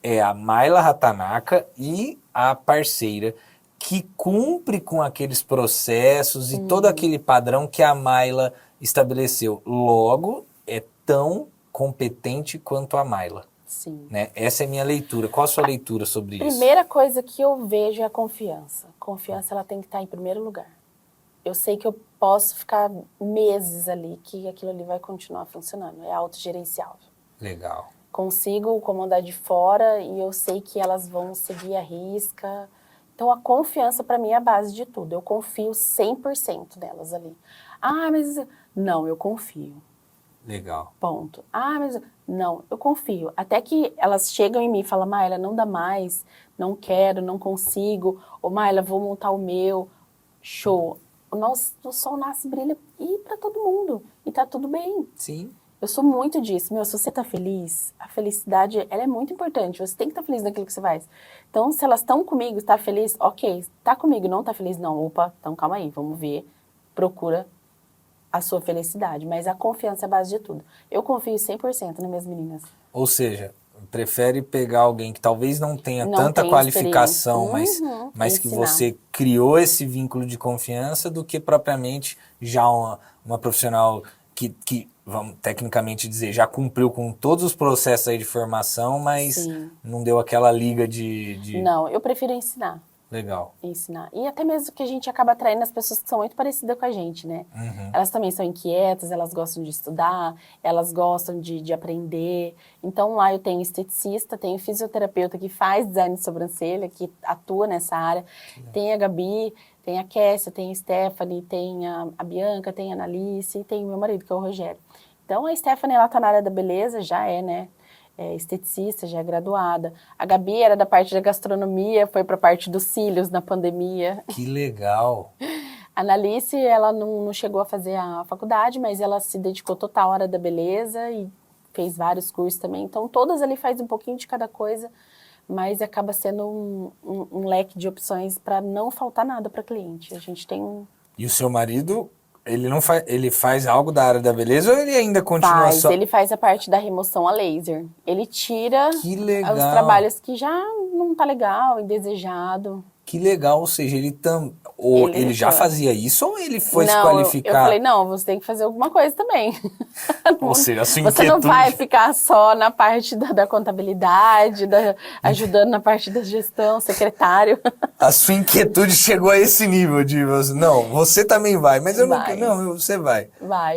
É a Mayla Hatanaka e a parceira que cumpre com aqueles processos e todo aquele padrão que a Mayla estabeleceu. Logo, é tão competente quanto a Mayla. Sim. Né? Essa é a minha leitura. Qual a sua leitura sobre isso? Primeira coisa que eu vejo é a confiança. Confiança, ela tem que estar em primeiro lugar. Eu sei que eu posso ficar meses ali, que aquilo ali vai continuar funcionando. É autogerenciável. Legal. Consigo comandar de fora e eu sei que elas vão seguir a risca, Então, a confiança, para mim, é a base de tudo. Eu confio 100% nelas ali. Ah, mas... Não, eu confio. Legal. Ponto. Ah, mas... Não, eu confio. Até que elas chegam em mim e falam, Mayla, não dá mais, não quero, não consigo. Ou, Mayla, vou montar o meu. Show. O sol nasce, brilha e para todo mundo. E tá tudo bem. Sim. Eu sou muito disso. Meu, se você tá feliz, a felicidade, ela é muito importante. Você tem que estar feliz naquilo que você faz. Então, se elas estão comigo, tá feliz, ok. Tá comigo, não tá feliz, não. Opa, então calma aí, vamos ver. Procura a sua felicidade. Mas a confiança é a base de tudo. Eu confio 100% nas minhas meninas. Ou seja, prefere pegar alguém que talvez não tenha Não tanta tem qualificação, experiência. mas que Ensinar. você criou esse vínculo de confiança do que propriamente já uma profissional que, vamos tecnicamente dizer, já cumpriu com todos os processos aí de formação, mas Sim. não deu aquela liga de... Não, eu prefiro ensinar. Legal. Ensinar. E até mesmo que a gente acaba atraindo as pessoas que são muito parecidas com a gente, né? Uhum. Elas também são inquietas, elas gostam de estudar, elas gostam de aprender. Então lá eu tenho esteticista, tenho fisioterapeuta que faz design de sobrancelha, que atua nessa área. Tem a Gabi, tem a Kessia, tem a Stephanie, tem a Bianca, tem a Analice e tem o meu marido, que é o Rogério. Então a Stephanie, ela tá na área da beleza, já é, né? É esteticista, já é graduada. A Gabi era da parte da gastronomia, foi para a parte dos cílios na pandemia. Que legal. A Analice, ela não chegou a fazer a faculdade, mas ela se dedicou total à área da beleza e fez vários cursos também. Então, todas ali faz um pouquinho de cada coisa, mas acaba sendo um leque de opções para não faltar nada para cliente. A gente tem um... E o seu marido, ele não faz, ele faz algo da área da beleza ou ele ainda continua só... Ele faz a parte da remoção a laser. Ele tira Que legal. os trabalhos que já não tá legal, indesejado. Que legal, ou seja, ele já fazia isso ou ele foi se Não, qualificar? eu falei, não, você tem que fazer alguma coisa também. Ou seja, a sua Você não inquietude... vai ficar só na parte da contabilidade, ajudando na parte da gestão, secretário. A sua inquietude chegou a esse nível de... Não, você também vai, mas eu não... Vai. Não, você vai.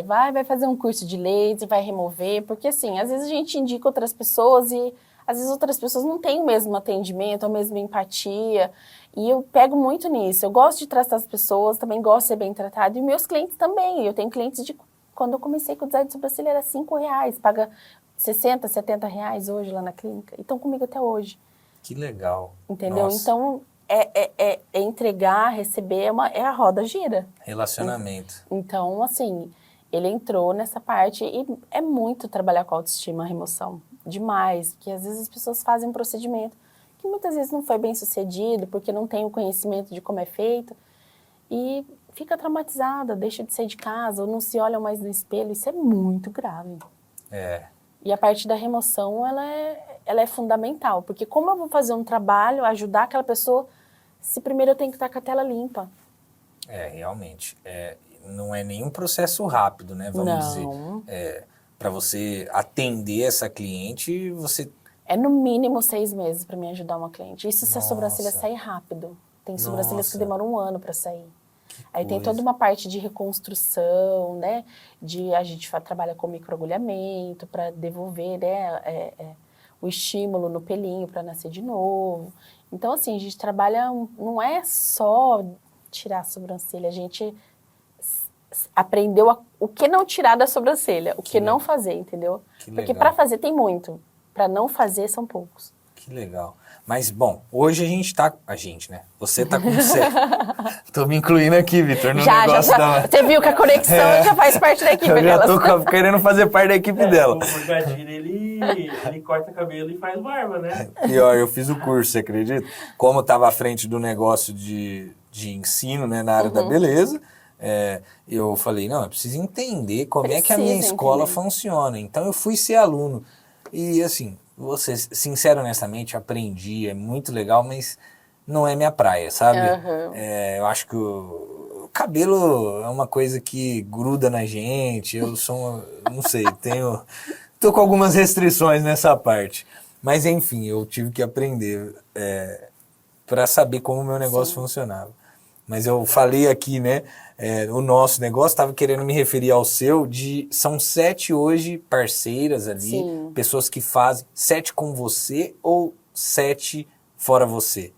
Vai fazer um curso de laser, vai remover, porque assim, às vezes a gente indica outras pessoas e às vezes outras pessoas não têm o mesmo atendimento, a mesma empatia. E eu pego muito nisso. Eu gosto de tratar as pessoas, também gosto de ser bem tratado. E meus clientes também. Eu tenho clientes de... Quando eu comecei com o design de sobrancelha era R$5. Paga 60, 70 reais hoje lá na clínica. E estão comigo até hoje. Que legal. Entendeu? Nossa. Então, é entregar, receber, é a roda gira. Relacionamento. Então, assim, ele entrou nessa parte e é muito trabalhar com a autoestima, a remoção. Demais. Porque às vezes as pessoas fazem um procedimento que muitas vezes não foi bem sucedido, porque não tem o conhecimento de como é feito, e fica traumatizada, deixa de sair de casa, ou não se olha mais no espelho, isso é muito grave. É. E a parte da remoção, ela é fundamental, porque como eu vou fazer um trabalho, ajudar aquela pessoa, se primeiro eu tenho que estar com a tela limpa? Realmente. Não é nenhum processo rápido, né? Vamos dizer. Para você atender essa cliente, você... É no mínimo 6 meses para me ajudar uma cliente. Isso se a sobrancelha Nossa. sair rápido. Tem sobrancelhas que demoram 1 ano para sair. Aí tem coisa. toda uma parte de reconstrução, né? A gente trabalha com microagulhamento para devolver, né? O estímulo no pelinho para nascer de novo. Então, assim, a gente trabalha... Não é só tirar a sobrancelha. A gente aprendeu o que não tirar da sobrancelha. O que não fazer, entendeu? Porque para fazer tem muito. Para não fazer, são poucos. Que legal. Mas, bom, hoje a gente tá... A gente, né? Você tá com você. Tô me incluindo aqui, Vitor, no negócio da... Você viu que a conexão já faz parte da equipe Eu já delas. tô querendo fazer parte da equipe dela. O Gadini, ele corta cabelo e faz barba, né? Pior, eu fiz o curso, você acredita? Como eu tava à frente do negócio de ensino, né, na área da beleza, eu falei, não, eu preciso entender como é que a minha escola funciona. Então eu fui ser aluno. E assim, vou ser sincero, honestamente, aprendi, é muito legal, mas não é minha praia, sabe? Eu acho que o cabelo é uma coisa que gruda na gente, eu sou, não sei, tô com algumas restrições nessa parte. Mas enfim, eu tive que aprender para saber como o meu negócio funcionava. Mas eu falei aqui, né, o nosso negócio, estava querendo me referir ao seu, são 7 hoje parceiras ali, pessoas que fazem 7 com você ou 7 fora você?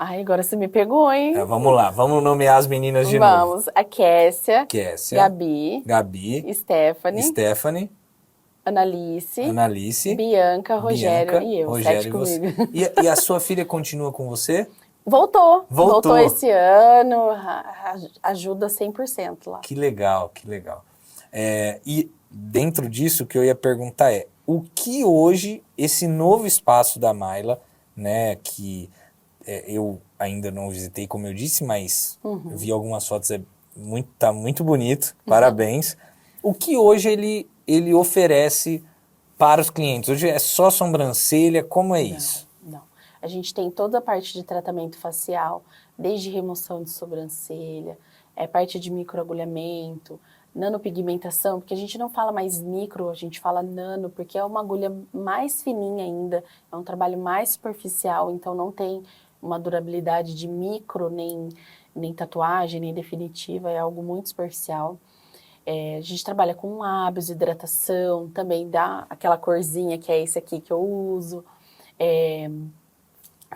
Ai, agora você me pegou, hein? Vamos lá, vamos nomear as meninas de novo. Vamos. A Kessia, Kessia, Gabi, Stephanie, Analice, Bianca, Rogério e eu. Rogério 7 e você. comigo. E a sua filha continua com você? Voltou esse ano, ajuda 100% lá. Que legal, que legal. E dentro disso, o que eu ia perguntar é, o que hoje esse novo espaço da Mayla, né, que eu ainda não visitei, como eu disse, mas vi algumas fotos, tá muito bonito, parabéns. O que hoje ele oferece para os clientes? Hoje é só sobrancelha, como é isso? Não. A gente tem toda a parte de tratamento facial, desde remoção de sobrancelha, parte de microagulhamento, nanopigmentação, porque a gente não fala mais micro, a gente fala nano, porque é uma agulha mais fininha ainda, é um trabalho mais superficial, então não tem uma durabilidade de micro, nem tatuagem, nem definitiva, é algo muito superficial. A gente trabalha com lábios, hidratação, também dá aquela corzinha que é esse aqui que eu uso.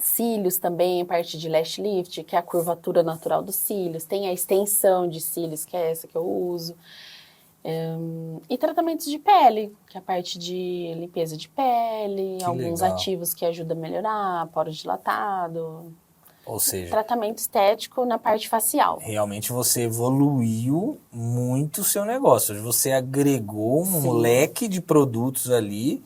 Cílios também, parte de lash lift, que é a curvatura natural dos cílios. Tem a extensão de cílios, que é essa que eu uso. E tratamentos de pele, que é a parte de limpeza de pele, Que alguns legal. ativos que ajudam a melhorar, poro dilatado. Ou seja, Tratamento estético na parte facial. realmente você evoluiu muito o seu negócio. Você agregou um Sim. leque de produtos ali.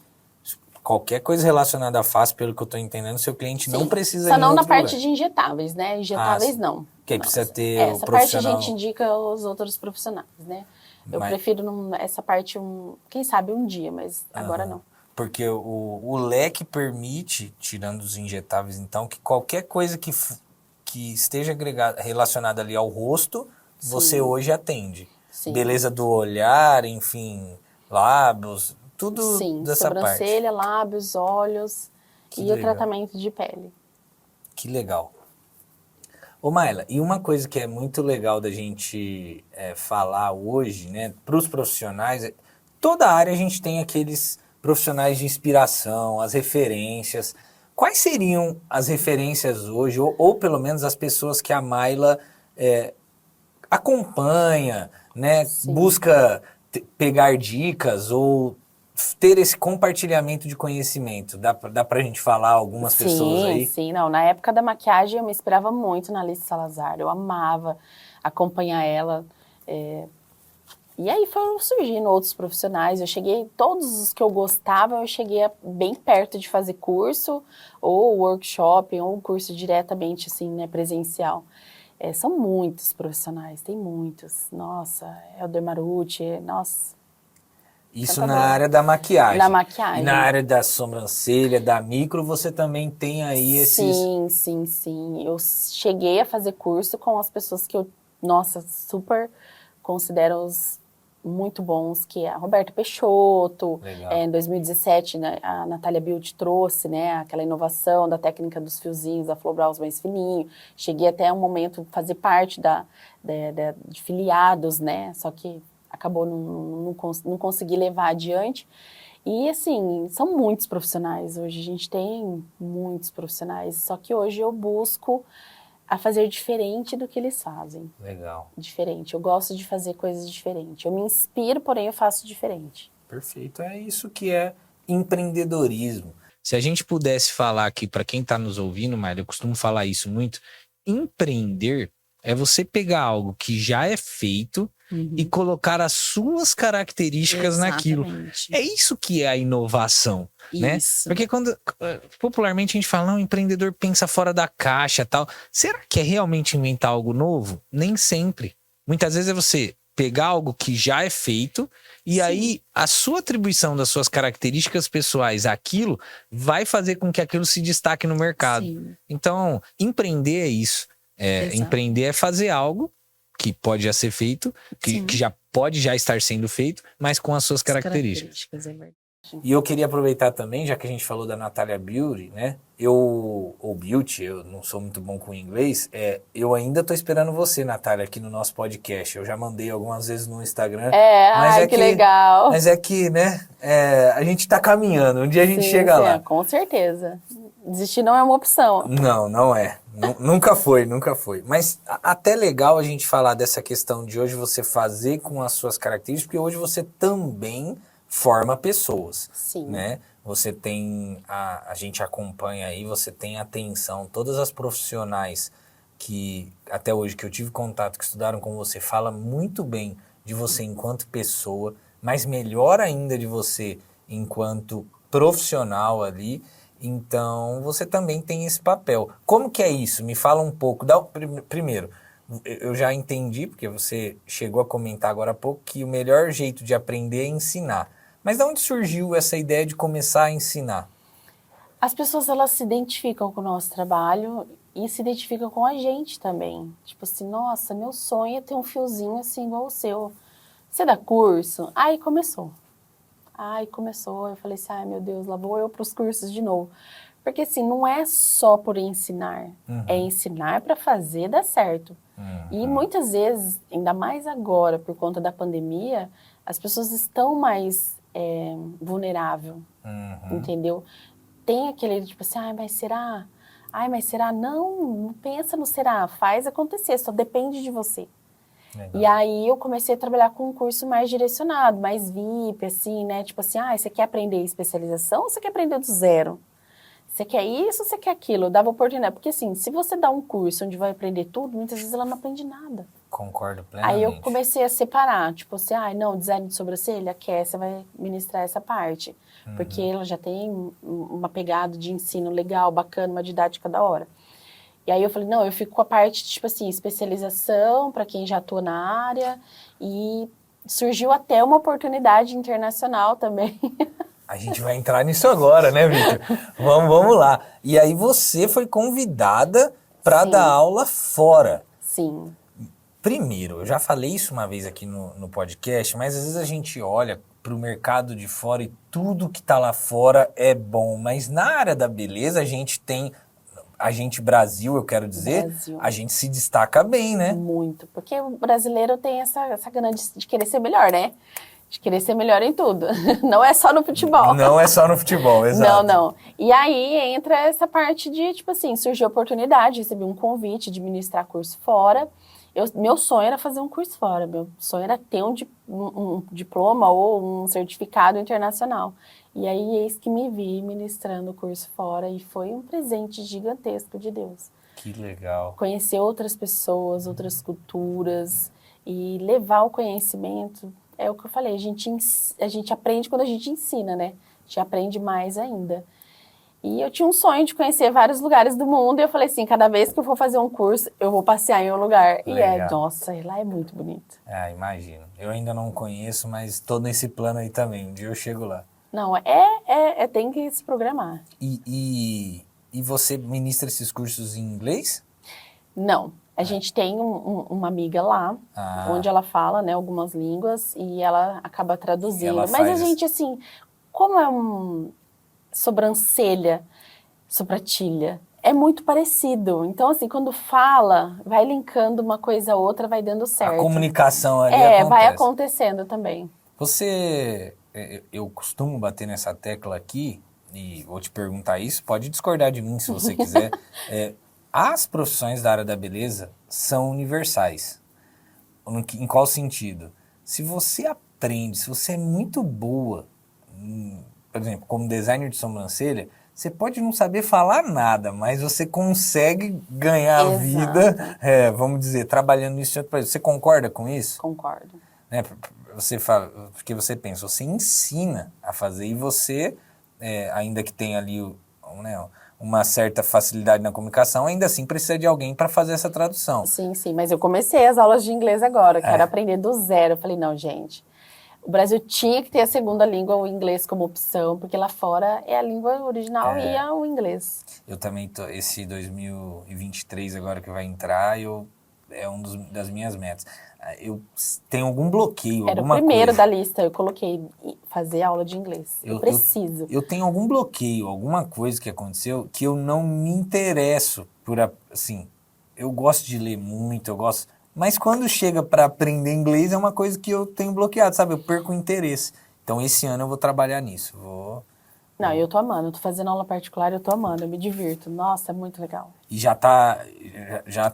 Qualquer coisa relacionada à face, pelo que eu estou entendendo, seu cliente não Sim. precisa Só ir em não na outro parte lugar. de injetáveis, né? Injetáveis não. Que Não. precisa ter o Essa parte a profissional. gente indica os outros profissionais, né? Eu Mas- prefiro essa parte, quem sabe um dia, mas agora não. Porque o leque permite, tirando os injetáveis, então, que qualquer coisa que esteja relacionada ali ao rosto, você Sim. hoje atende. Sim. Beleza do olhar, enfim, lábios, tudo Sim, dessa parte. sobrancelha, lábios, olhos Que e legal. o tratamento de pele. Que legal. Ô Mayla, e uma coisa que é muito legal da gente falar hoje, né, para os profissionais, toda área a gente tem aqueles profissionais de inspiração, as referências. Quais seriam as referências hoje, ou pelo menos as pessoas que a Mayla acompanha, né, Sim. busca pegar dicas ou ter esse compartilhamento de conhecimento? Dá pra gente falar algumas pessoas aí? Sim, não. Na época da maquiagem eu me inspirava muito na Alice Salazar. Eu amava acompanhar ela. E aí foram surgindo outros profissionais. Eu cheguei, todos os que eu gostava, eu cheguei bem perto de fazer curso, ou workshop, ou curso diretamente, assim, né, presencial. São muitos profissionais, tem muitos. Nossa, Helder Marucci, nossa. Isso Tanta na boa. área da maquiagem. Na maquiagem. E na área da sobrancelha, da micro, você também tem aí esses... Sim. Eu cheguei a fazer curso com as pessoas que eu, nossa, super considero muito bons, que é a Roberta Peixoto. Legal. Em 2017, né, a Natália Beauty trouxe, né, aquela inovação da técnica dos fiozinhos, da Flor Brows mais fininho. Cheguei até um momento fazer parte de filiados, né, só que acabou não consegui levar adiante. E, assim, são muitos profissionais. Hoje a gente tem muitos profissionais, só que hoje eu busco a fazer diferente do que eles fazem. Legal. Diferente. Eu gosto de fazer coisas diferentes. Eu me inspiro, porém eu faço diferente. Perfeito. É isso que é empreendedorismo. Se a gente pudesse falar aqui para quem está nos ouvindo, Mayla, eu costumo falar isso muito, empreender é você pegar algo que já é feito e colocar as suas características naquilo. Exatamente. É isso que é a inovação, né? Isso. Porque quando popularmente a gente fala, não, o empreendedor pensa fora da caixa, tal. Será que é realmente inventar algo novo? Nem sempre. Muitas vezes é você pegar algo que já é feito e aí a sua atribuição das suas características pessoais àquilo vai fazer com que aquilo se destaque no mercado. Sim. Então, empreender é isso. Exato. Empreender é fazer algo que pode já ser feito, que já pode já estar sendo feito, mas com as suas características. É verdade. E eu queria aproveitar também, já que a gente falou da Natália Beauty, né? Ou Beauty, eu não sou muito bom com inglês, eu ainda tô esperando você, Natália, aqui no nosso podcast. Eu já mandei algumas vezes no Instagram. Mas que legal. Mas é que, né, a gente tá caminhando, um dia a gente chega lá. Com certeza. Desistir não é uma opção. Não Nunca foi, nunca foi. Mas até legal a gente falar dessa questão de hoje você fazer com as suas características, porque hoje você também forma pessoas, Sim. né? Você tem, a gente acompanha aí, você tem atenção, todas as profissionais que até hoje que eu tive contato, que estudaram com você, fala muito bem de você enquanto pessoa, mas melhor ainda de você enquanto profissional ali. Então, você também tem esse papel. Como que é isso? Me fala um pouco. Primeiro, eu já entendi, porque você chegou a comentar agora há pouco, que o melhor jeito de aprender é ensinar. Mas de onde surgiu essa ideia de começar a ensinar? As pessoas, elas se identificam com o nosso trabalho e se identificam com a gente também. Tipo assim, nossa, meu sonho é ter um fiozinho assim igual o seu. Você dá curso? Aí começou. Eu falei assim, ai meu Deus, lá vou eu para os cursos de novo. Porque assim, não é só por ensinar, é ensinar para fazer dar certo. E muitas vezes, ainda mais agora, por conta da pandemia, as pessoas estão mais vulneráveis, entendeu? Tem aquele tipo assim, ai, mas será? Ai, mas será? Não pensa no será, faz acontecer, só depende de você. Legal. E aí eu comecei a trabalhar com um curso mais direcionado, mais VIP, assim, né? Tipo assim, você quer aprender especialização ou você quer aprender do zero? Você quer isso ou você quer aquilo? Eu dava oportunidade. Porque assim, se você dá um curso onde vai aprender tudo, muitas vezes ela não aprende nada. Concordo plenamente. Aí eu comecei a separar, tipo assim, não, design de sobrancelha, você vai ministrar essa parte. Porque ela já tem uma pegada de ensino legal, bacana, uma didática da hora. E aí eu falei, não, eu fico com a parte, tipo assim, especialização para quem já atua na área. E surgiu até uma oportunidade internacional também. A gente vai entrar nisso agora, né, Victor? Vamos lá. E aí você foi convidada para dar aula fora. Sim. Primeiro, eu já falei isso uma vez aqui no podcast, mas às vezes a gente olha para o mercado de fora e tudo que está lá fora é bom. Mas na área da beleza a gente Brasil, eu quero dizer, a gente se destaca bem, né? Muito, porque o brasileiro tem essa gana de querer ser melhor, né? De querer ser melhor em tudo. Não é só no futebol. Não é só no futebol, exato. Não. E aí entra essa parte de, tipo assim, surgiu a oportunidade, recebi um convite de ministrar curso fora. Meu sonho era fazer um curso fora, meu sonho era ter um diploma ou um certificado internacional. E aí, eis que me vi ministrando o curso fora e foi um presente gigantesco de Deus. Que legal. Conhecer outras pessoas, outras culturas e levar o conhecimento, é o que eu falei, a gente aprende quando a gente ensina, né? A gente aprende mais ainda. E eu tinha um sonho de conhecer vários lugares do mundo e eu falei assim, cada vez que eu for fazer um curso, eu vou passear em um lugar. Legal. E nossa, lá é muito bonito. Imagino. Eu ainda não conheço, mas estou nesse plano aí também. Um dia eu chego lá. Não, tem que se programar. E você ministra esses cursos em inglês? Não. A gente tem uma amiga lá, onde ela fala, né, algumas línguas e ela acaba traduzindo. Mas a gente, assim, como é sobrancelha, sopratilha, é muito parecido. Então, assim, quando fala, vai linkando uma coisa a outra, vai dando certo. A comunicação ali acontece. Vai acontecendo também. Eu costumo bater nessa tecla aqui, e vou te perguntar isso, pode discordar de mim se você quiser. As profissões da área da beleza são universais. Em qual sentido? Se você aprende, se você é muito boa, por exemplo, como designer de sobrancelha, você pode não saber falar nada, mas você consegue ganhar a vida, vamos dizer, trabalhando nisso. Você concorda com isso? Concordo. Você fala, porque você pensa, você ensina a fazer e você, ainda que tenha ali uma certa facilidade na comunicação, ainda assim precisa de alguém para fazer essa tradução. Sim, mas eu comecei as aulas de inglês agora, quero aprender do zero. Eu falei, não, gente, o Brasil tinha que ter a segunda língua, o inglês, como opção, porque lá fora é a língua original e é o inglês. Eu também, esse 2023 agora que vai entrar, é das minhas metas. Eu tenho algum bloqueio, Era alguma o primeiro coisa. da lista, eu coloquei fazer aula de inglês. Eu preciso. Eu tenho algum bloqueio, alguma coisa que aconteceu que eu não me interesso por, assim, eu gosto de ler muito, mas quando chega para aprender inglês é uma coisa que eu tenho bloqueado, sabe? Eu perco o interesse. Então esse ano eu vou trabalhar nisso, Não, eu tô amando. Eu tô fazendo aula particular, eu tô amando. Eu me divirto. Nossa, é muito legal. E já tá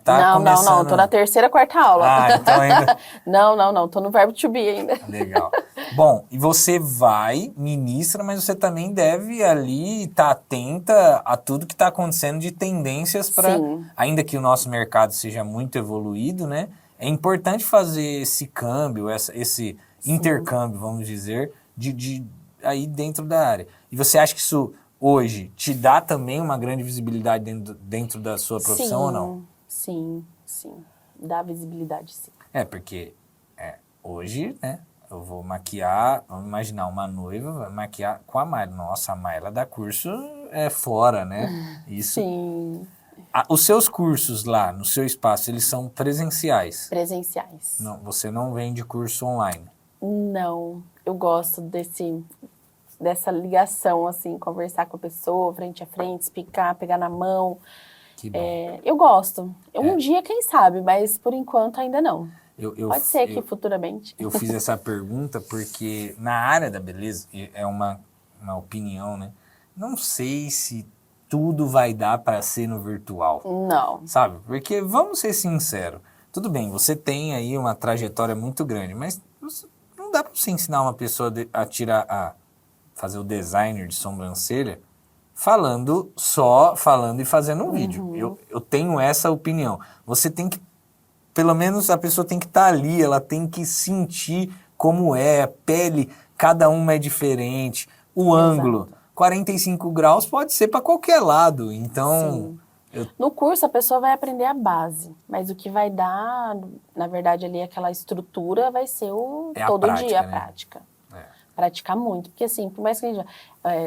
Não, começando... não. Tô na terceira, quarta aula. Ah, então ainda... Não. Tô no verbo to be ainda. Legal. Bom, e você vai, ministra, mas você também deve ali estar atenta a tudo que está acontecendo de tendências para... Sim. Ainda que o nosso mercado seja muito evoluído, né? É importante fazer esse câmbio, esse intercâmbio, vamos dizer, aí dentro da área. E você acha que isso hoje te dá também uma grande visibilidade dentro da sua profissão ou não? Sim. Dá visibilidade, sim. Porque hoje, né, eu vou maquiar, vamos imaginar uma noiva vai maquiar com a Mayla. Nossa, a Mayla dá curso fora, né? Isso. Sim. Os seus cursos lá, no seu espaço, eles são presenciais? Presenciais. Não, você não vende curso online? Não, eu gosto dessa ligação, assim, conversar com a pessoa, frente a frente, explicar, pegar na mão. Que bom. Eu gosto. Um dia, quem sabe, mas por enquanto ainda não. Pode ser que futuramente. Eu fiz essa pergunta porque na área da beleza, é uma opinião, né? Não sei se tudo vai dar para ser no virtual. Não. Sabe? Porque, vamos ser sinceros, tudo bem, você tem aí uma trajetória muito grande, mas não dá para você ensinar uma pessoa a fazer o designer de sobrancelha falando e fazendo um vídeo. Eu tenho essa opinião. Você tem que, pelo menos a pessoa tem que estar ali, ela tem que sentir como é, a pele, cada uma é diferente, o ângulo, 45 graus pode ser para qualquer lado, então... No curso a pessoa vai aprender a base, mas o que vai dar, na verdade, ali aquela estrutura vai ser todo dia a prática. Praticar muito, porque assim, por mais que a gente...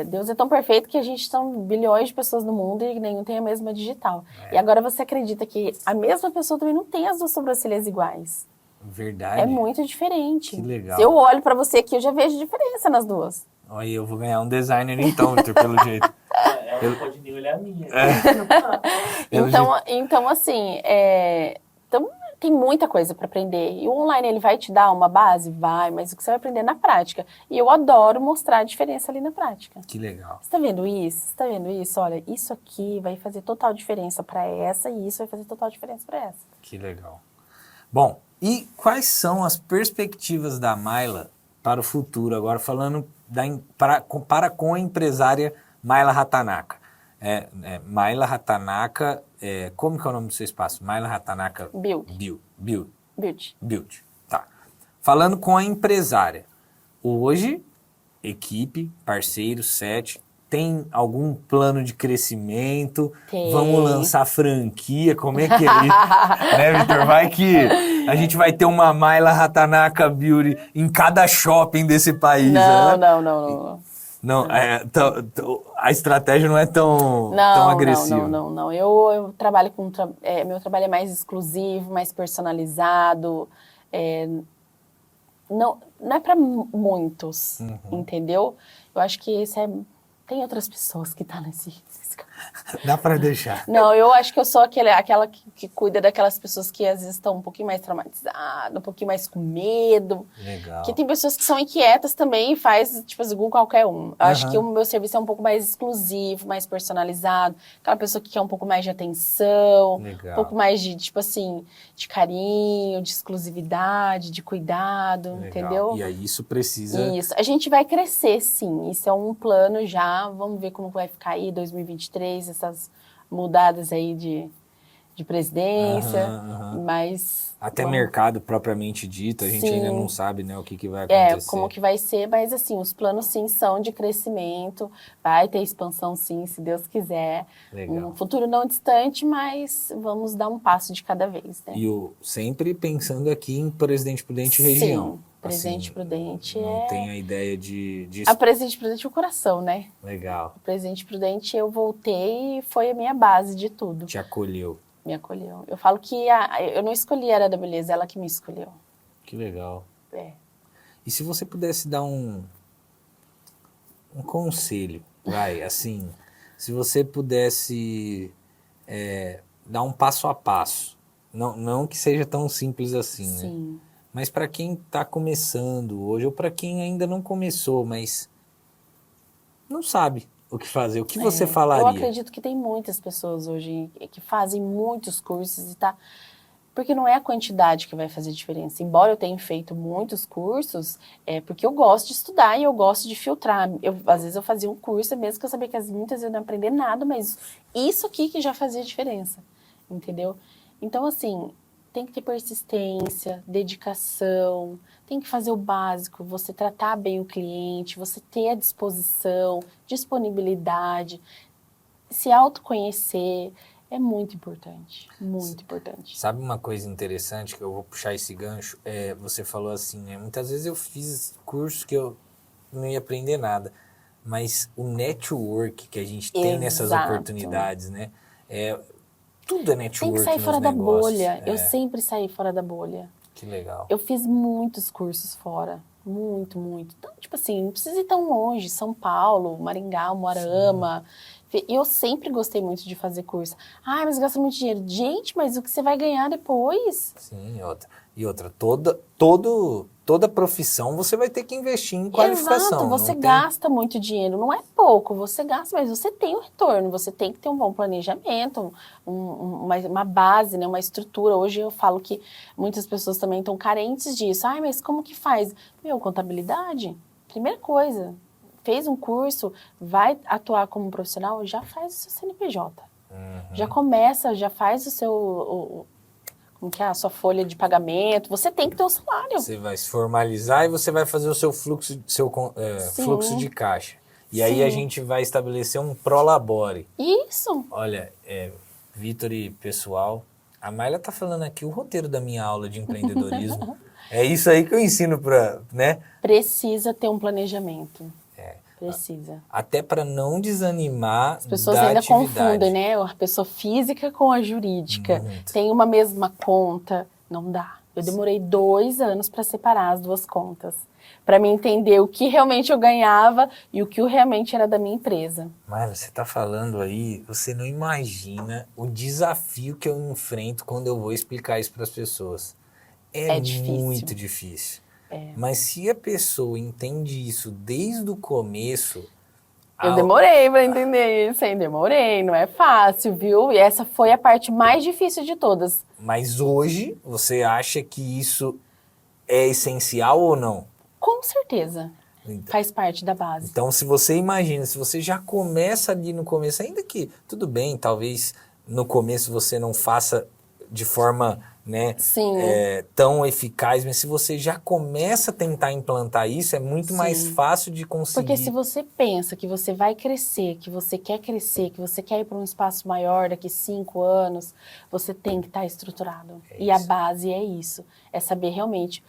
Deus é tão perfeito que a gente são bilhões de pessoas no mundo e nenhum tem a mesma digital. E agora você acredita que a mesma pessoa também não tem as duas sobrancelhas iguais. Verdade. É muito diferente. Que legal. Se eu olho pra você aqui, eu já vejo diferença nas duas. Aí eu vou ganhar um designer então, Vitor, pelo jeito. Ela não pode nem olhar a minha. Então assim, tem muita coisa para aprender. E o online, ele vai te dar uma base? Vai, mas o que você vai aprender na prática. E eu adoro mostrar a diferença ali na prática. Que legal. Você tá vendo isso? Você tá vendo isso? Olha, isso aqui vai fazer total diferença para essa e isso vai fazer total diferença para essa. Que legal. Bom, e quais são as perspectivas da Mayla para o futuro? Agora falando para com a empresária Mayla Hatanaka. Mayla Hatanaka, como que é o nome do seu espaço? Mayla Hatanaka Beauty. Tá. Falando com a empresária. Hoje, equipe, parceiro, set, tem algum plano de crescimento? Tem. Vamos lançar franquia? Como é que é isso? Né, Vitor? Vai que a gente vai ter uma Mayla Hatanaka Beauty em cada shopping desse país. Não. Não, a estratégia não é tão agressiva. Não. Eu trabalho meu trabalho é mais exclusivo, mais personalizado. Não é para muitos, entendeu? Eu acho que tem outras pessoas que estão nesse Dá para deixar. Não, eu acho que eu sou aquela que cuida daquelas pessoas que às vezes estão um pouquinho mais traumatizadas, um pouquinho mais com medo. Legal. Porque tem pessoas que são inquietas também e faz, tipo assim, com qualquer um. Eu acho que o meu serviço é um pouco mais exclusivo, mais personalizado. Aquela pessoa que quer um pouco mais de atenção, Legal. Um pouco mais de, tipo assim, de carinho, de exclusividade, de cuidado, Legal. entendeu? E aí isso precisa... Isso. A gente vai crescer, sim. Isso é um plano já. Vamos ver como vai ficar aí 2023, essas mudadas aí de presidência. Mas... Até mercado propriamente dito, a gente Sim. ainda não sabe, né, o que vai acontecer. Como que vai ser, mas assim, os planos sim são de crescimento, vai ter expansão sim, se Deus quiser. Legal. Um futuro não distante, mas vamos dar um passo de cada vez, né? E sempre pensando aqui em Presidente Prudente região. Sim, Presidente Prudente não tem a ideia de... A Presidente Prudente é o coração, né? Legal. O Presidente Prudente eu voltei e foi a minha base de tudo. Te acolheu. Me acolheu. Eu falo que eu não escolhi a Era da Beleza, ela que me escolheu. Que legal. E se você pudesse dar um conselho, assim, se você pudesse dar um passo a passo, não que seja tão simples assim, sim. né? Mas para quem está começando hoje, ou para quem ainda não começou, mas não sabe o que fazer. O que você falaria? Eu acredito que tem muitas pessoas hoje que fazem muitos cursos e tá... Porque não é a quantidade que vai fazer diferença. Embora eu tenha feito muitos cursos, é porque eu gosto de estudar e eu gosto de filtrar. Às vezes eu fazia um curso, mesmo que eu sabia que muitas vezes eu não ia aprender nada, mas isso aqui que já fazia diferença, entendeu? Então, assim, tem que ter persistência, dedicação, tem que fazer o básico, você tratar bem o cliente, você ter a disposição, disponibilidade, se autoconhecer. É muito importante, muito importante. Sabe uma coisa interessante que eu vou puxar esse gancho? Você falou assim, né? Muitas vezes eu fiz cursos que eu não ia aprender nada, mas o network que a gente tem nessas oportunidades, né? Tudo é network. Tem que sair fora da bolha. Eu sempre saí fora da bolha. Que legal. Eu fiz muitos cursos fora. Muito, muito. Então, tipo assim, não precisa ir tão longe. São Paulo, Maringá, Umuarama. E eu sempre gostei muito de fazer curso. Ah, mas gasta muito dinheiro. Gente, mas o que você vai ganhar depois? Sim, e outra. Toda profissão você vai ter que investir em qualificação. Exato, você gasta muito dinheiro. Não é pouco, você gasta, mas você tem um retorno. Você tem que ter um bom planejamento, uma base, né, uma estrutura. Hoje eu falo que muitas pessoas também estão carentes disso. Ah, mas como que faz? Contabilidade, primeira coisa. Fez um curso, vai atuar como profissional, já faz o seu CNPJ. Já começa, já faz o seu... como que é? A sua folha de pagamento. Você tem que ter um salário. Você vai se formalizar e você vai fazer o seu fluxo de caixa. E aí a gente vai estabelecer um prolabore. Isso. Olha, Vitor e pessoal, a Mayla tá falando aqui o roteiro da minha aula de empreendedorismo. É isso aí que eu ensino para, né? Precisa ter um planejamento. Precisa. Até para não desanimar. As pessoas ainda confundem, né? A pessoa física com a jurídica. Tem uma mesma conta. Não dá. Eu demorei 2 anos para separar as duas contas. Para me entender o que realmente eu ganhava e o que realmente era da minha empresa. Mas você tá falando aí, você não imagina o desafio que eu enfrento quando eu vou explicar isso para as pessoas. É difícil. Muito difícil. Mas se a pessoa entende isso desde o começo... Eu demorei para entender isso, hein? Demorei, não é fácil, viu? E essa foi a parte mais difícil de todas. Mas hoje, você acha que isso é essencial ou não? Com certeza. Então, faz parte da base. Então, se você imagina, se você já começa ali no começo, ainda que, tudo bem, talvez no começo você não faça de forma... né, tão eficaz, mas se você já começa a tentar implantar isso, é muito mais fácil de conseguir. Porque se você pensa que você vai crescer, que você quer ir para um espaço maior daqui 5 anos, você tem que estar estruturado. E a base é isso, é saber realmente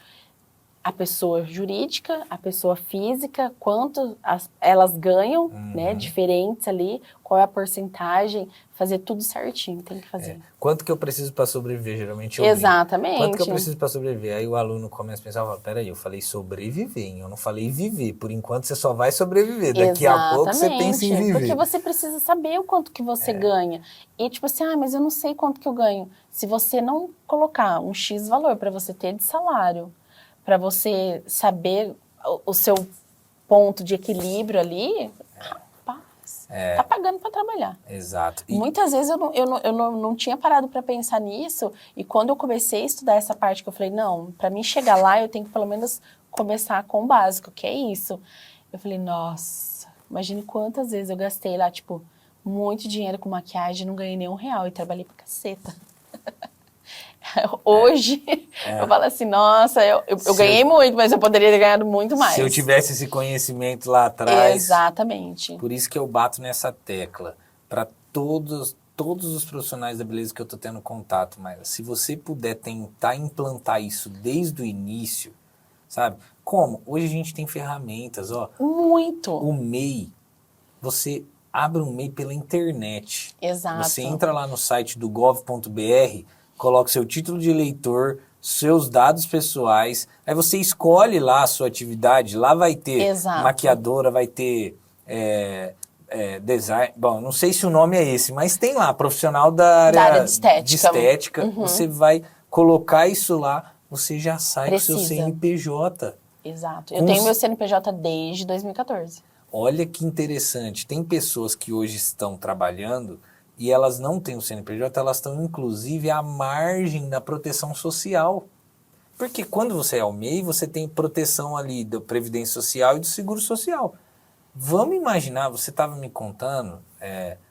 a pessoa jurídica, a pessoa física, quanto elas ganham, né, diferentes ali, qual é a porcentagem, fazer tudo certinho, tem que fazer. Quanto que eu preciso para sobreviver, geralmente eu Exatamente. Quanto que eu preciso para sobreviver? Aí o aluno começa a pensar, peraí, eu falei sobreviver, hein? Eu não falei viver, por enquanto você só vai sobreviver, daqui a pouco você pensa em viver. Porque você precisa saber o quanto que você ganha. E tipo assim, mas eu não sei quanto que eu ganho. Se você não colocar um X valor para você ter de salário, para você saber o seu ponto de equilíbrio ali, rapaz, tá pagando para trabalhar. Exato. Muitas vezes eu não tinha parado para pensar nisso, e quando eu comecei a estudar essa parte, que eu falei, não, para mim chegar lá, eu tenho que pelo menos começar com o básico, que é isso. Eu falei, nossa, imagine quantas vezes eu gastei lá, tipo, muito dinheiro com maquiagem, não ganhei nem R$1 e trabalhei pra caceta. Hoje, eu falo assim, nossa, eu ganhei muito, mas eu poderia ter ganhado muito mais. Se eu tivesse esse conhecimento lá atrás... Exatamente. Por isso que eu bato nessa tecla. Para todos os profissionais da beleza que eu tô tendo contato, mas se você puder tentar implantar isso desde o início, sabe? Como? Hoje a gente tem ferramentas, ó. Muito. O MEI, você abre um MEI pela internet. Exato. Você entra lá no site do gov.br, coloca seu título de eleitor, seus dados pessoais, aí você escolhe lá a sua atividade, lá vai ter maquiadora, vai ter design, bom, não sei se o nome é esse, mas tem lá, profissional da área de estética. Você vai colocar isso lá, você já sai com o seu CNPJ. Exato. Eu tenho meu CNPJ desde 2014. olha que interessante, tem pessoas que hoje estão trabalhando e elas não têm o CNPJ, elas estão inclusive à margem da proteção social. Porque quando você é o MEI, você tem proteção ali da Previdência Social e do Seguro Social. Vamos imaginar, você estava me contando,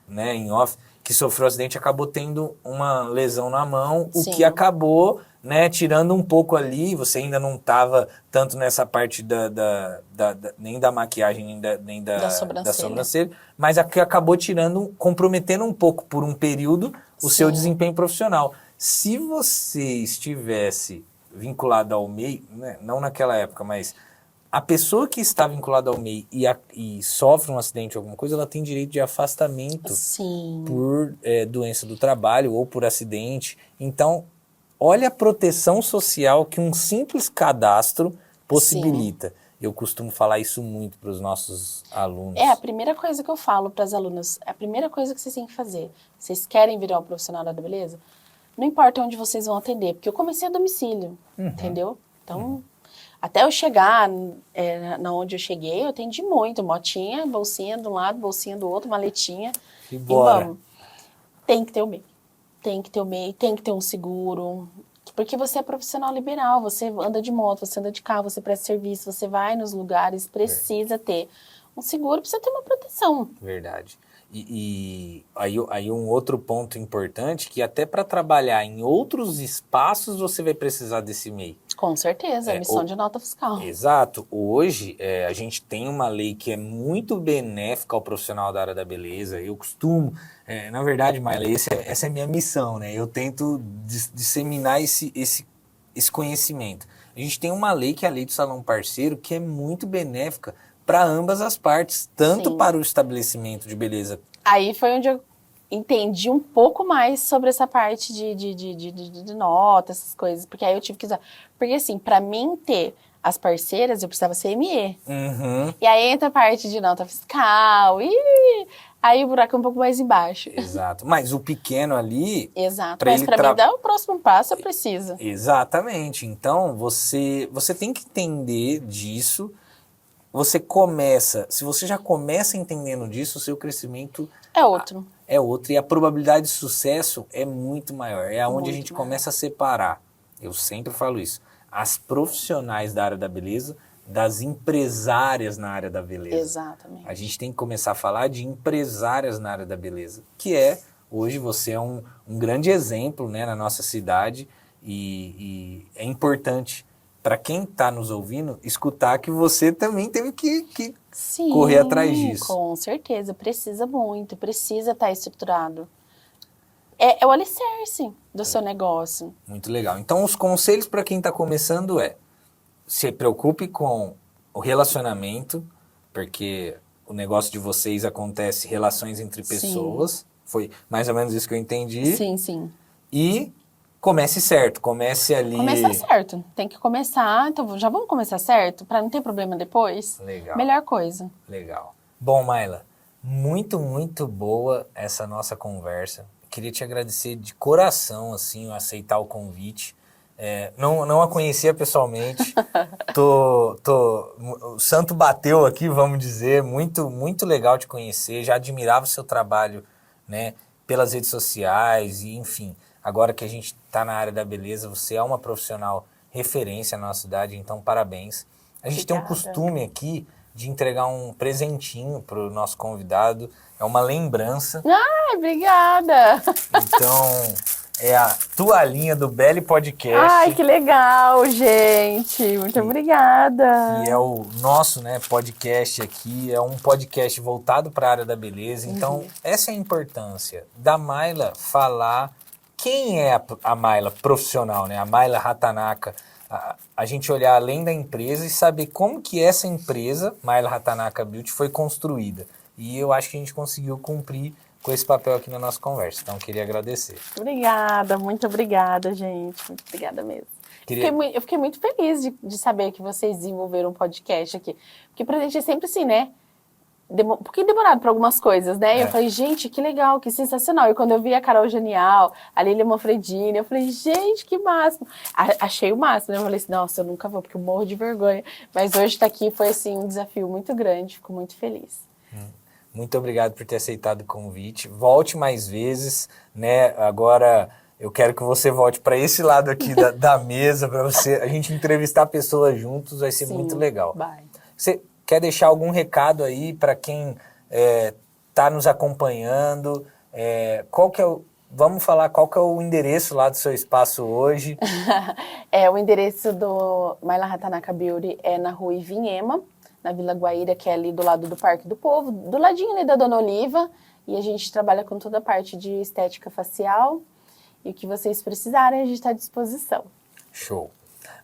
né, em off, que sofreu um acidente e acabou tendo uma lesão na mão, o Sim. que acabou, né, tirando um pouco ali, você ainda não estava tanto nessa parte nem da maquiagem, nem da sobrancelha, mas que acabou comprometendo um pouco por um período o seu desempenho profissional. Se você estivesse vinculado ao MEI, né, não naquela época, mas a pessoa que está vinculada ao MEI e sofre um acidente ou alguma coisa, ela tem direito de afastamento por doença do trabalho ou por acidente. Então, olha a proteção social que um simples cadastro possibilita. Eu costumo falar isso muito para os nossos alunos. É a primeira coisa que eu falo para as alunas. É a primeira coisa que vocês têm que fazer. Vocês querem virar um profissional da beleza? Não importa onde vocês vão atender, porque eu comecei a domicílio, entendeu? Então, até eu chegar na onde eu cheguei, eu atendi muito. Motinha, bolsinha de um lado, bolsinha do outro, maletinha. E bora. vamos. Tem que ter o MEI. Tem que ter o MEI, tem que ter um seguro. Porque você é profissional liberal, você anda de moto, você anda de carro, você presta serviço, você vai nos lugares, precisa ter um seguro, precisa ter uma proteção. Verdade. E aí um outro ponto importante, que até para trabalhar em outros espaços você vai precisar desse MEI. Com certeza, emissão de nota fiscal. Exato. Hoje a gente tem uma lei que é muito benéfica ao profissional da área da beleza. Eu costumo, na verdade, Maila, essa é a minha missão, né? Eu tento disseminar esse conhecimento. A gente tem uma lei que é a lei do salão parceiro, que é muito benéfica para ambas as partes, tanto para o estabelecimento de beleza. Aí foi onde eu entendi um pouco mais sobre essa parte de nota, essas coisas, porque aí eu tive que usar. Porque assim, para mim ter as parceiras, eu precisava ser ME. E aí entra a parte de nota fiscal, e aí o buraco é um pouco mais embaixo. Exato. Mas o pequeno ali... Exato. Mas para mim dar o próximo passo, eu preciso. Exatamente. Então, você tem que entender disso. Se você já começa entendendo disso, o seu crescimento é outro. E a probabilidade de sucesso é muito maior. É onde a gente começa a separar. Eu sempre falo isso. As profissionais da área da beleza das empresárias na área da beleza. Exatamente. A gente tem que começar a falar de empresárias na área da beleza, que hoje você é um grande exemplo, né, na nossa cidade e é importante para quem está nos ouvindo, escutar que você também teve que correr atrás disso. Com certeza, precisa muito, precisa estar estruturado. É o alicerce do seu negócio. Muito legal. Então, os conselhos para quem está começando se preocupe com o relacionamento, porque o negócio de vocês acontece relações entre pessoas. Foi mais ou menos isso que eu entendi. Sim. E comece certo, comece ali... Começar certo, tem que começar, então já vamos começar certo, para não ter problema depois? Legal. Melhor coisa. Legal. Bom, Maila, muito, muito boa essa nossa conversa. Queria te agradecer de coração, assim, aceitar o convite. Não a conhecia pessoalmente, o santo bateu aqui, vamos dizer, muito, muito legal te conhecer, já admirava o seu trabalho, né, pelas redes sociais e enfim... Agora que a gente está na área da beleza, você é uma profissional referência na nossa cidade, então parabéns. A gente tem um costume aqui de entregar um presentinho para o nosso convidado, é uma lembrança. Ai, obrigada! Então, é a toalhinha do Belly Podcast. Ai, que legal, gente! Muito obrigada! E é o nosso, né, podcast aqui, é um podcast voltado para a área da beleza. Então, essa é a importância da Maila falar... Quem é a Maila profissional, né? A Maila Hatanaka, a gente olhar além da empresa e saber como que essa empresa, Maila Hatanaka Beauty, foi construída. E eu acho que a gente conseguiu cumprir com esse papel aqui na nossa conversa. Então, eu queria agradecer. Obrigada, muito obrigada, gente. Muito obrigada mesmo. Eu fiquei muito feliz de saber que vocês desenvolveram um podcast aqui. Porque pra gente é sempre assim, né? um pouquinho demorado para algumas coisas, né? É. Eu falei, gente, que legal, que sensacional. E quando eu vi a Carol Genial, a Lília Manfredini, eu falei, gente, que máximo. Achei o máximo, né? Eu falei assim, nossa, eu nunca vou, porque eu morro de vergonha. Mas hoje estar aqui foi, assim, um desafio muito grande, fico muito feliz. Muito obrigado por ter aceitado o convite. Volte mais vezes, né? Agora eu quero que você volte para esse lado aqui da mesa, para a gente entrevistar pessoas juntos, vai ser Sim, muito legal. vai. Você quer deixar algum recado aí para quem está nos acompanhando? Vamos falar qual que é o endereço lá do seu espaço hoje? O endereço do Maila Hatanaka Beauty é na rua Ivinhema, na Vila Guaíra, que é ali do lado do Parque do Povo, do ladinho ali da Dona Oliva, e a gente trabalha com toda a parte de estética facial, e o que vocês precisarem, a gente está à disposição. Show.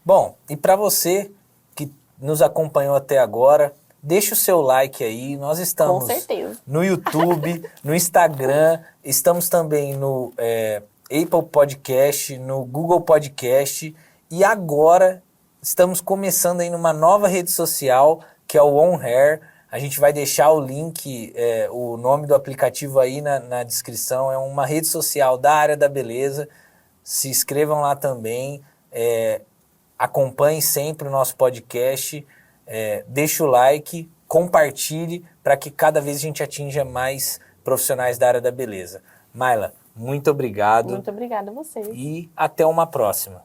Bom, e para você que nos acompanhou até agora, deixa o seu like aí, nós estamos Com certeza. no YouTube, no Instagram, estamos também no Apple Podcast, no Google Podcast, e agora estamos começando aí numa nova rede social, que é o On Hair. A gente vai deixar o link, o nome do aplicativo aí na descrição. É uma rede social da área da beleza. Se inscrevam lá também. Acompanhem sempre o nosso podcast. Deixe o like, compartilhe para que cada vez a gente atinja mais profissionais da área da beleza. Maila, muito obrigado. Muito obrigada a vocês. E até uma próxima.